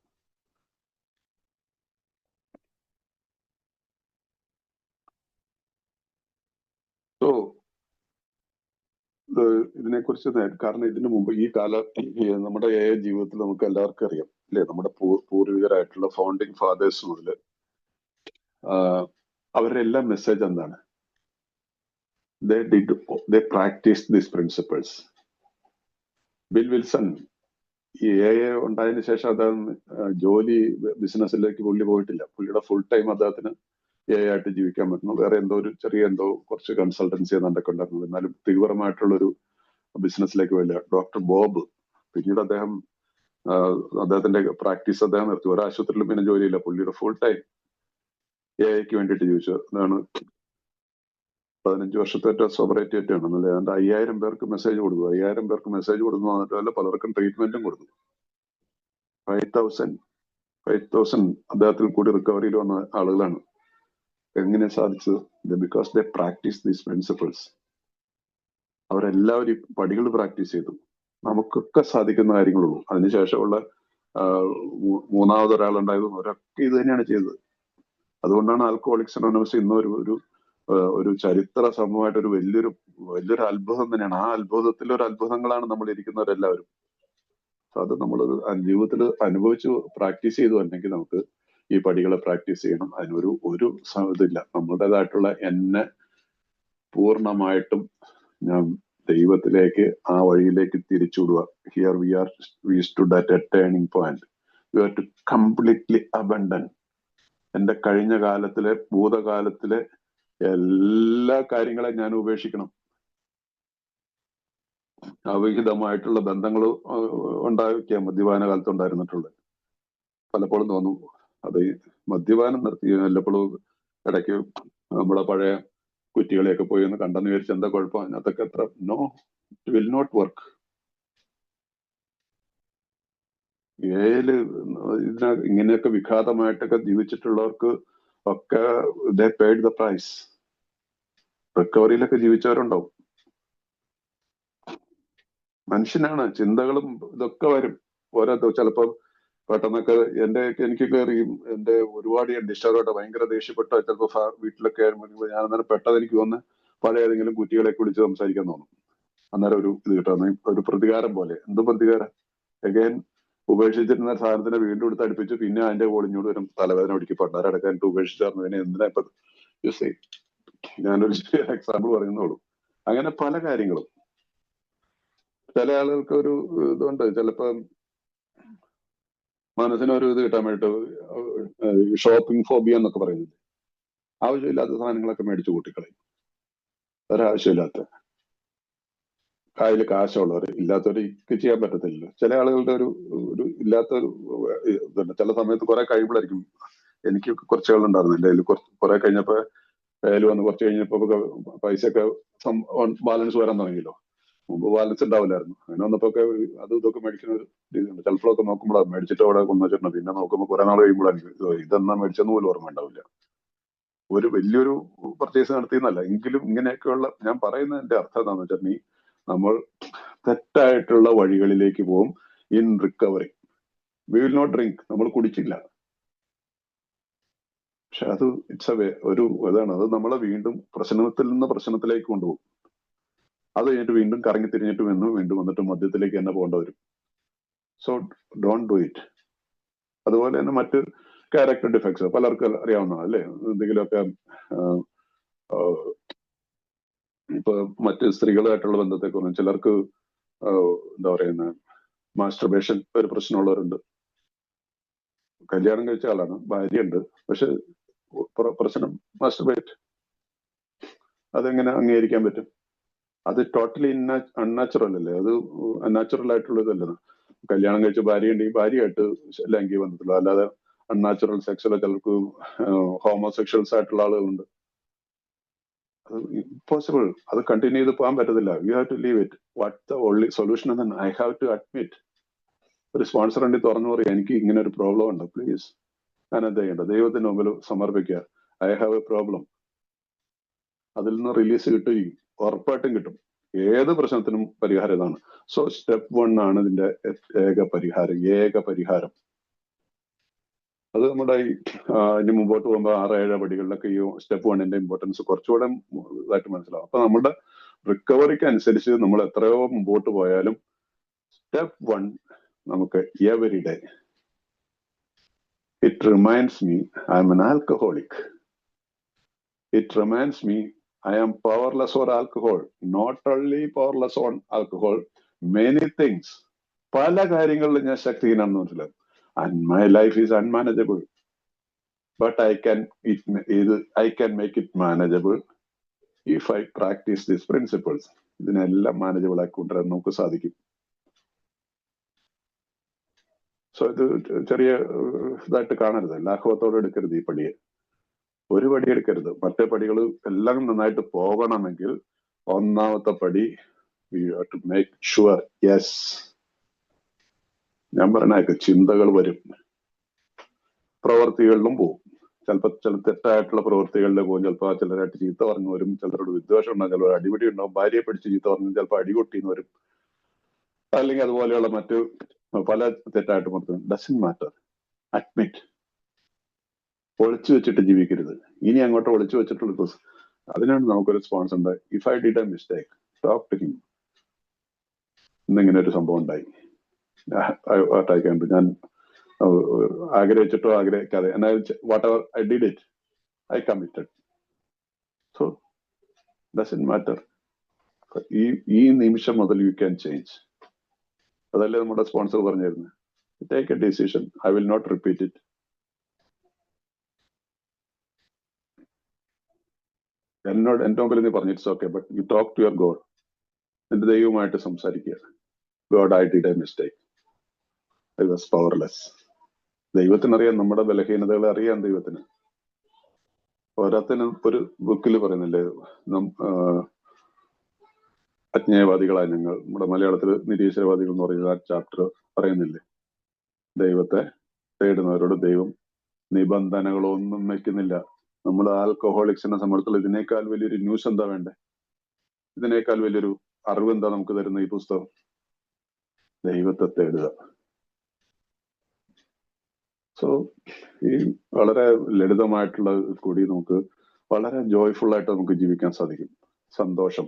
സോ ഇതിനെക്കുറിച്ച് കാരണം ഇതിനു മുമ്പ് ഈ നമ്മുടെ ജീവിതത്തിൽ നമുക്ക് എല്ലാവർക്കും അറിയാം അല്ലെ, നമ്മുടെ പൂർവികരായിട്ടുള്ള ഫൗണ്ടിങ് ഫാദേഴ്സ് മുതല് അവരുടെ എല്ലാം മെസ്സേജ് എന്താണ്? they practiced these principles. Bill Wilson ഈ AI ഉണ്ടായതിനു ശേഷം അദ്ദേഹം ജോലി ബിസിനസ്സിലേക്ക് പുള്ളി പോയിട്ടില്ല. പുള്ളിയുടെ ഫുൾ ടൈം അദ്ദേഹത്തിന് AI ആയിട്ട് ജീവിക്കാൻ പറ്റുന്നു. വേറെ കുറച്ച് കൺസൾട്ടൻസി എന്നൊക്കെ ഉണ്ടായിരുന്നു. എന്നാലും തീവ്രമായിട്ടുള്ളൊരു ബിസിനസ്സിലേക്ക് പോയില്ല. ഡോക്ടർ ബോബ് പിന്നീട് അദ്ദേഹത്തിന്റെ പ്രാക്ടീസ് അദ്ദേഹം നിർത്തി. ഒരു ആശുപത്രിയിലും പിന്നെ ജോലിയില്ല. പുള്ളിയുടെ ഫുൾ ടൈം AIക്ക് വേണ്ടിയിട്ട് ജീവിച്ചു. അതാണ് 15 വർഷത്തെ സോബറേറ്റ് ആണ്. ഏതാണ്ട് 5000 പേർക്ക് മെസ്സേജ് കൊടുത്തു. 5000 പേർക്ക് മെസ്സേജ് കൊടുത്തു മാത്രമല്ല, പലർക്കും ട്രീറ്റ്മെന്റും കൊടുത്തു. 5,000 അദ്ദേഹത്തിൽ കൂടി റിക്കവറിയിൽ വന്ന ആളുകളാണ്. എങ്ങനെ സാധിച്ചത്? Because they practice these principles. അവരെല്ലാവരും പടികൾ പ്രാക്ടീസ് ചെയ്തു. നമുക്കൊക്കെ സാധിക്കുന്ന കാര്യങ്ങളുള്ളൂ. അതിനുശേഷമുള്ള മൂന്നാമതൊരാളുണ്ടായത് അവരൊക്കെ ഇത് തന്നെയാണ് ചെയ്തത്. അതുകൊണ്ടാണ് ആൽക്കഹോളിക്സ് അനോണിമസ് ഇന്ന് ഒരു ചരിത്ര സമൂഹമായിട്ട് ഒരു വലിയൊരു അത്ഭുതം തന്നെയാണ്. ആ അത്ഭുതത്തിൽ ഒരു അത്ഭുതങ്ങളാണ് നമ്മൾ ഇരിക്കുന്നവരെല്ലാവരും. അത് നമ്മൾ ജീവിതത്തിൽ അനുഭവിച്ച് പ്രാക്ടീസ് ചെയ്തു അല്ലെങ്കിൽ നമുക്ക് ഈ പടികളെ പ്രാക്ടീസ് ചെയ്യണം. അതിനൊരു ഇതില്ല. നമ്മുടേതായിട്ടുള്ള എന്നെ പൂർണ്ണമായിട്ടും ഞാൻ ദൈവത്തിലേക്ക് ആ വഴിയിലേക്ക് തിരിച്ചുവിടുക. Here we stood at a turning point. You have to completely abandon. എന്റെ കഴിഞ്ഞ കാലത്തിലെ ഭൂതകാലത്തിലെ എല്ലാ കാര്യങ്ങളെയും ഞാൻ ഉപേക്ഷിക്കണം. അവിഹിതമായിട്ടുള്ള ബന്ധങ്ങൾ ഉണ്ടാക്കിയ മദ്യപാന കാലത്ത് ഉണ്ടായിരുന്നിട്ടുള്ളത് പലപ്പോഴും തോന്നും അത് മദ്യപാനം നിർത്തി വല്ലപ്പോഴും ഇടയ്ക്ക് നമ്മളെ പഴയ കുറ്റികളെയൊക്കെ പോയി ഒന്ന് കണ്ടെന്ന് വിചാരിച്ച് എന്താ കുഴപ്പം? അതിനകത്തൊക്കെ എത്ര ഇറ്റ് വിൽ നോട്ട് വർക്ക്. ഇങ്ങനെയൊക്കെ വിഘാതമായിട്ടൊക്കെ ജീവിച്ചിട്ടുള്ളവർക്ക് ഒക്കെ ദേ പെയ്ഡ് ദ പ്രൈസ്. റിക്കവറിയിലൊക്കെ ജീവിച്ചവരുണ്ടാവും. മനുഷ്യനാണ്, ചിന്തകളും ഇതൊക്കെ വരും. ഓരോ ചിലപ്പോൾ പെട്ടെന്നൊക്കെ എനിക്ക് കയറിയും എന്റെ ഒരുപാട് ഡിസ്റ്റർബായിട്ട് ഭയങ്കര ദേഷ്യപ്പെട്ട ചിലപ്പോൾ വീട്ടിലൊക്കെ ഞാൻ അന്നേരം പെട്ടെന്ന് എനിക്ക് തോന്നുന്നു പഴയ ഏതെങ്കിലും കുറ്റികളെ വിളിച്ച് സംസാരിക്കാൻ തോന്നും. അന്നേരം ഒരു ഇത് കിട്ടുന്ന ഒരു പ്രതികാരം പോലെ. എന്ത് പ്രതികാരം? അഗൈൻ ഉപേക്ഷിച്ചിരുന്ന സാധനത്തിനെ വീണ്ടും എടുത്ത് അടുപ്പിച്ച് പിന്നെ അതിന്റെ കോളിഞ്ഞോട് വരും തലവേദന ഒടുക്കി പണ്ടാരടക്കാനായിട്ട് ഉപേക്ഷിച്ചാർന്നതിനെ എന്തിനാ ഇപ്പൊ യൂസ് ചെയ്യും. ഞാനൊരു എക്സാമ്പിൾ പറയുന്നുള്ളൂ. അങ്ങനെ പല കാര്യങ്ങളും. ചില ആളുകൾക്ക് ഒരു ഇതുണ്ട്, ചിലപ്പോ മനസ്സിനൊരു ഇത് കിട്ടാൻ വേണ്ടിട്ട് ഷോപ്പിംഗ് ഫോബിയ എന്നൊക്കെ പറയുന്നില്ലേ, ആവശ്യമില്ലാത്ത സാധനങ്ങളൊക്കെ മേടിച്ചു കൂട്ടിക്കളയും. ഒരാവശ്യമില്ലാത്ത കയ്യിൽ കാശുള്ളവർ, ഇല്ലാത്തവർക്ക് ചെയ്യാൻ പറ്റത്തില്ലല്ലോ. ചില ആളുകളുടെ ഒരു ഇല്ലാത്തൊരു ഇതുണ്ട്. ചില സമയത്ത് കുറെ കഴിയുമ്പോഴായിരിക്കും. എനിക്ക് കുറച്ച് ആളുണ്ടായിരുന്നു എൻ്റെ കയ്യിൽ. കുറെ കഴിഞ്ഞപ്പോ കയ്യിൽ വന്ന് കുറച്ച് കഴിഞ്ഞപ്പോ പൈസയൊക്കെ ബാലൻസ് വരാൻ തുടങ്ങിയല്ലോ. മുമ്പ് ബാലൻസ് ഉണ്ടാവില്ലായിരുന്നു. അങ്ങനെ വന്നപ്പോ ഒക്കെ അതും ഇതൊക്കെ മേടിക്കുന്ന ഒരു രീതിയുണ്ട്. ചിലപ്പോഴൊക്കെ നോക്കുമ്പോഴാണ് മേടിച്ചിട്ട് അവിടെ കൊണ്ടുവച്ചിട്ടുണ്ട്. പിന്നെ നോക്കുമ്പോൾ കുറെ നാൾ കഴിയുമ്പോഴാണ് ഇതെന്നാ മേടിച്ചെന്ന് പോലും ഓർമ്മ ഉണ്ടാവില്ല. ഒരു വലിയൊരു പർച്ചേസ് നടത്തിയെന്നല്ല, എങ്കിലും ഇങ്ങനെയൊക്കെയുള്ള ഞാൻ പറയുന്നതിന്റെ അർത്ഥം എന്താണെന്ന് വെച്ചാൽ നമ്മൾ തെറ്റായിട്ടുള്ള വഴികളിലേക്ക് പോകും. In recovery we will not drink. നമ്മൾ കുടിച്ചില്ല, പക്ഷെ അത് ഇറ്റ്സ് എ ഇതാണ്. അത് നമ്മളെ വീണ്ടും പ്രശ്നത്തിൽ നിന്ന് പ്രശ്നത്തിലേക്ക് കൊണ്ടുപോകും. അത് കഴിഞ്ഞിട്ട് വീണ്ടും കറങ്ങി തിരിഞ്ഞിട്ട് വീണ്ടും വന്നിട്ട് മദ്യത്തിലേക്ക് തന്നെ പോകേണ്ട വരും. So don't do it. അതുപോലെ തന്നെ മറ്റ് ക്യാരക്ടർ ഡിഫക്ട്സ് പലർക്കും അറിയാവുന്നതാണ് അല്ലേ. എന്തെങ്കിലുമൊക്കെ ഇപ്പൊ മറ്റ് സ്ത്രീകളുമായിട്ടുള്ള ബന്ധത്തെക്കുറിച്ച് ചിലർക്ക് എന്താ പറയുന്ന മാസ്റ്റർബേഷൻ ഒരു പ്രശ്നമുള്ളവരുണ്ട്. കല്യാണം കഴിച്ച ആളാണ്, ഭാര്യയുണ്ട്, പക്ഷെ പ്രശ്നം മാസ്റ്റർബേറ്റ്. അതെങ്ങനെ അംഗീകരിക്കാൻ പറ്റും? അത് ടോട്ടലി അൺനാച്ചുറൽ അല്ലേ? അത് അൺനാച്ചുറൽ ആയിട്ടുള്ളതല്ലേ. കല്യാണം കഴിച്ച ഭാര്യ ഉണ്ടെങ്കിൽ ഭാര്യയായിട്ട് ലൈംഗിക ബന്ധത്തിലോ, അല്ലാതെ അൺനാച്ചുറൽ സെക്സിലോ ചിലർക്ക് ഹോമോസെക്ഷൽസ് ആയിട്ടുള്ള ആളുകളുണ്ട്. അത് ഇമ്പോസിബിൾ. അത് കണ്ടിന്യൂ ചെയ്ത് പോകാൻ പറ്റത്തില്ല. You have to leave it. What the only solution എന്ന് ഐ ഹാവ് ടു അഡ്മിറ്റ്. ഒരു സ്പോൺസർ ഉണ്ടെങ്കിൽ തുറന്നു പറയാം, എനിക്ക് ഇങ്ങനെ ഒരു പ്രോബ്ലം ഉണ്ട്, പ്ലീസ് ഞാൻ എന്താ ചെയ്യേണ്ടത്? ദൈവത്തിന്റെ മുമ്പിൽ സമർപ്പിക്കുക. I have A problem. അതിൽ നിന്ന് റിലീസ് കിട്ടുകയും ഉറപ്പായിട്ടും കിട്ടും. ഏത് പ്രശ്നത്തിനും പരിഹാരം ഇതാണ്. സോ സ്റ്റെപ്പ് 1 ആണ് ഇതിന്റെ ഏക പരിഹാരം. അത് നമ്മുടെ ഇനി മുമ്പോട്ട് പോകുമ്പോൾ 6-7 പടികളിലൊക്കെ ഈ സ്റ്റെപ്പ് 1ന്റെ ഇമ്പോർട്ടൻസ് കുറച്ചുകൂടെ ഇതായിട്ട് മനസ്സിലാവും. അപ്പൊ നമ്മുടെ റിക്കവറിക്ക് അനുസരിച്ച് നമ്മൾ എത്രയോ മുമ്പോട്ട് പോയാലും സ്റ്റെപ്പ് 1 നമുക്ക് every day it reminds me I M an alcoholic. It reminds me I am powerless over alcohol. Not only powerless on alcohol, many things. പല കാര്യങ്ങളിലും ഞാൻ ശക്തിഹീനാണെന്ന് മനസ്സിലാവും. And my life is unmanageable. But I can make it manageable if I practice these principles. ഇതിനെല്ലാം manageable ആക്കി കൊണ്ടുവരാൻ നമുക്ക് സാധിക്കും. So ഇത് ചെറിയ ഇതായിട്ട് കാണരുത്, ലാഘവത്തോടെ എടുക്കരുത് ഈ പടിയെ. ഒരു പടി എടുക്കരുത്. മറ്റേ പടികൾ എല്ലാം നന്നായിട്ട് പോകണമെങ്കിൽ ഒന്നാമത്തെ പടി we have to make sure, yes, ഞാൻ പറഞ്ഞ ചിന്തകൾ വരും, പ്രവർത്തികളിലും പോവും. ചിലപ്പോൾ ചില തെറ്റായിട്ടുള്ള പ്രവൃത്തികളിൽ പോകും. ചിലപ്പോൾ ചിലരായിട്ട് ചീത്ത പറഞ്ഞു വരും, ചിലരോട് വിദ്വേഷം ഉണ്ടാകും, ചിലർ അടിപിടി ഉണ്ടാവും, ഭാര്യയെ പിടിച്ച് ചീത്ത പറഞ്ഞു ചിലപ്പോൾ അടികൊട്ടിന്ന് വരും, അല്ലെങ്കിൽ അതുപോലെയുള്ള മറ്റു പല തെറ്റായിട്ട് പുറത്തു. Doesn't matter. അഡ്മിറ്റ്. ഒളിച്ചു വെച്ചിട്ട് ജീവിക്കരുത്. ഇനി അങ്ങോട്ട് ഒളിച്ചു വെച്ചിട്ടുള്ള അതിനാണ് നമുക്കൊരു റെസ്പോൺസ് ഉണ്ട്. If I did a mistake, talk to him. ഇന്നിങ്ങനെ ഒരു സംഭവം ഉണ്ടായി, ഞാൻ ആഗ്രഹിച്ചിട്ടോ ആഗ്രഹിക്കാതെ, whatever I did it, I committed. So doesn't matter. ഈ നിമിഷം മുതൽ യു ക്യാൻ ചേഞ്ച്. അതല്ലേ നമ്മുടെ സ്പോൺസർ പറഞ്ഞിരുന്നത്, take a decision, I will not repeat it. എന്റെ മുമ്പിൽ നീ പറഞ്ഞു it's okay, but you talk to your God. എന്റെ ദൈവമായിട്ട് സംസാരിക്കുക. God, I did a mistake, I was powerless. ദൈവത്തിനറിയാം നമ്മുടെ ബലഹീനതകളെ, അറിയാം ദൈവത്തിന്. ഓരോത്തിനും ഒരു ബുക്കിൽ പറയുന്നില്ലേ, അജ്ഞേയവാദികളായ ഞങ്ങൾ, നമ്മുടെ മലയാളത്തിൽ നിരീശ്വരവാദികൾ എന്ന് പറയുന്ന ചാപ്റ്റർ പറയുന്നില്ലേ, ദൈവത്തെ തേടുന്നവരോട് ദൈവം നിബന്ധനകളൊന്നും വെക്കുന്നില്ല. നമ്മൾ ആൽക്കഹോളിക്സിനെ സംബന്ധിച്ചുള്ള ഇതിനേക്കാൾ വലിയൊരു ന്യൂസ് എന്താ വേണ്ടേ? ഇതിനേക്കാൾ വലിയൊരു അറിവ് എന്താ നമുക്ക് തരുന്ന ഈ പുസ്തകം? ദൈവത്തെ തേടുക. സോ ഈ വളരെ ലളിതമായിട്ടുള്ള കൂടി നമുക്ക് വളരെ ജോയ്ഫുൾ ആയിട്ട് നമുക്ക് ജീവിക്കാൻ സാധിക്കും. സന്തോഷം.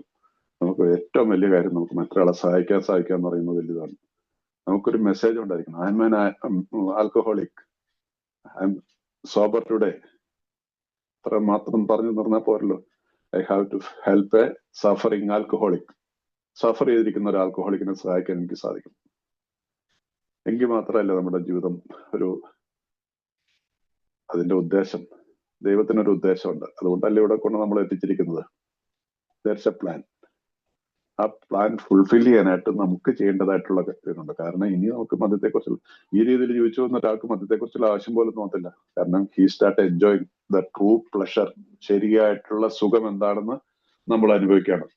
നമുക്ക് ഏറ്റവും വലിയ കാര്യം, നമുക്ക് മറ്റൊരാളെ സഹായിക്കാൻ എന്ന് പറയുന്നത് വലുതാണ്. നമുക്കൊരു മെസ്സേജ് ഉണ്ടായിരിക്കണം. I am an alcoholic, I am sober today. അത്ര മാത്രം പറഞ്ഞു നിർന്നാൽ പോരല്ലോ. I have to help a suffering alcoholic. Suffer ചെയ്തിരിക്കുന്ന ഒരു ആൽക്കഹോളിക്കിനെ സഹായിക്കാൻ എനിക്ക് സാധിക്കും. എങ്കിൽ മാത്രമല്ല നമ്മുടെ ജീവിതം അതിന്റെ ഉദ്ദേശം, ദൈവത്തിനൊരു ഉദ്ദേശമുണ്ട്. അതുകൊണ്ടല്ലേ ഇവിടെ കൊണ്ട് നമ്മൾ എത്തിച്ചിരിക്കുന്നത്. There's a plan. ആ പ്ലാൻ ഫുൾഫിൽ ചെയ്യാനായിട്ട് നമുക്ക് ചെയ്യേണ്ടതായിട്ടുള്ള ഇതുണ്ട്. കാരണം ഇനി നമുക്ക് മദ്യത്തെക്കുറിച്ചുള്ള ഈ രീതിയിൽ ജീവിച്ചു വന്ന ഒരാൾക്ക് മദ്യത്തെക്കുറിച്ചുള്ള ആവശ്യം പോലും തോന്നത്തില്ല. കാരണം he start enjoying the true pleasure. ശരിയായിട്ടുള്ള സുഖം എന്താണെന്ന് നമ്മൾ അനുഭവിക്കുകയാണ്.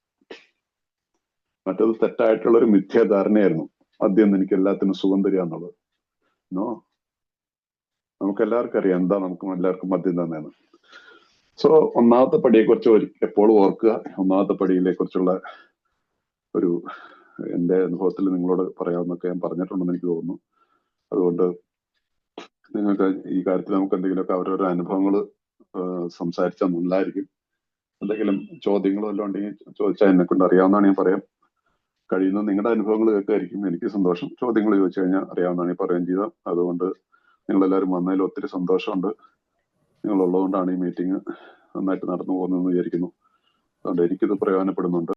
മറ്റത് തെറ്റായിട്ടുള്ള ഒരു മിഥ്യാധാരണയായിരുന്നു, മദ്യം എനിക്ക് എല്ലാത്തിനും സുഖം തരിക എന്നുള്ളത്. നോ, നമുക്ക് എല്ലാവർക്കും അറിയാം എന്താ നമുക്ക് എല്ലാവർക്കും മദ്യം തന്നെയാണ്. സോ ഒന്നാമത്തെ പടിയെക്കുറിച്ച് എപ്പോഴും ഓർക്കുക. ഒന്നാമത്തെ പടിയിലെ കുറിച്ചുള്ള ഒരു എന്റെ അനുഭവത്തിൽ നിങ്ങളോട് പറയാമെന്നൊക്കെ ഞാൻ പറഞ്ഞിട്ടുണ്ടെന്ന് എനിക്ക് തോന്നുന്നു. അതുകൊണ്ട് നിങ്ങൾക്ക് ഈ കാര്യത്തിൽ നമുക്ക് എന്തെങ്കിലുമൊക്കെ അവരവരുടെ അനുഭവങ്ങൾ സംസാരിച്ചാൽ നല്ലതായിരിക്കും. എന്തെങ്കിലും ചോദ്യങ്ങളോ എല്ലാം ഉണ്ടെങ്കിൽ ചോദിച്ചാൽ എന്നെ കൊണ്ട് അറിയാവുന്നതാണ് ഞാൻ പറയാം. കഴിയുന്ന നിങ്ങളുടെ അനുഭവങ്ങൾ കേൾക്കായിരിക്കും എനിക്ക് സന്തോഷം. ചോദ്യങ്ങൾ ചോദിച്ചു കഴിഞ്ഞാൽ അറിയാവുന്നതാണ് ഈ പറയുകയും ചെയ്തത്. അതുകൊണ്ട് നിങ്ങളെല്ലാവരും വന്നതിൽ ഒത്തിരി സന്തോഷമുണ്ട്. നിങ്ങളുള്ളതുകൊണ്ടാണ് ഈ മീറ്റിംഗ് നന്നായിട്ട് നടന്നു പോകുന്നതെന്ന് വിചാരിക്കുന്നു. അതുകൊണ്ട് എനിക്കിത് പ്രയോജനപ്പെടുന്നുണ്ട്.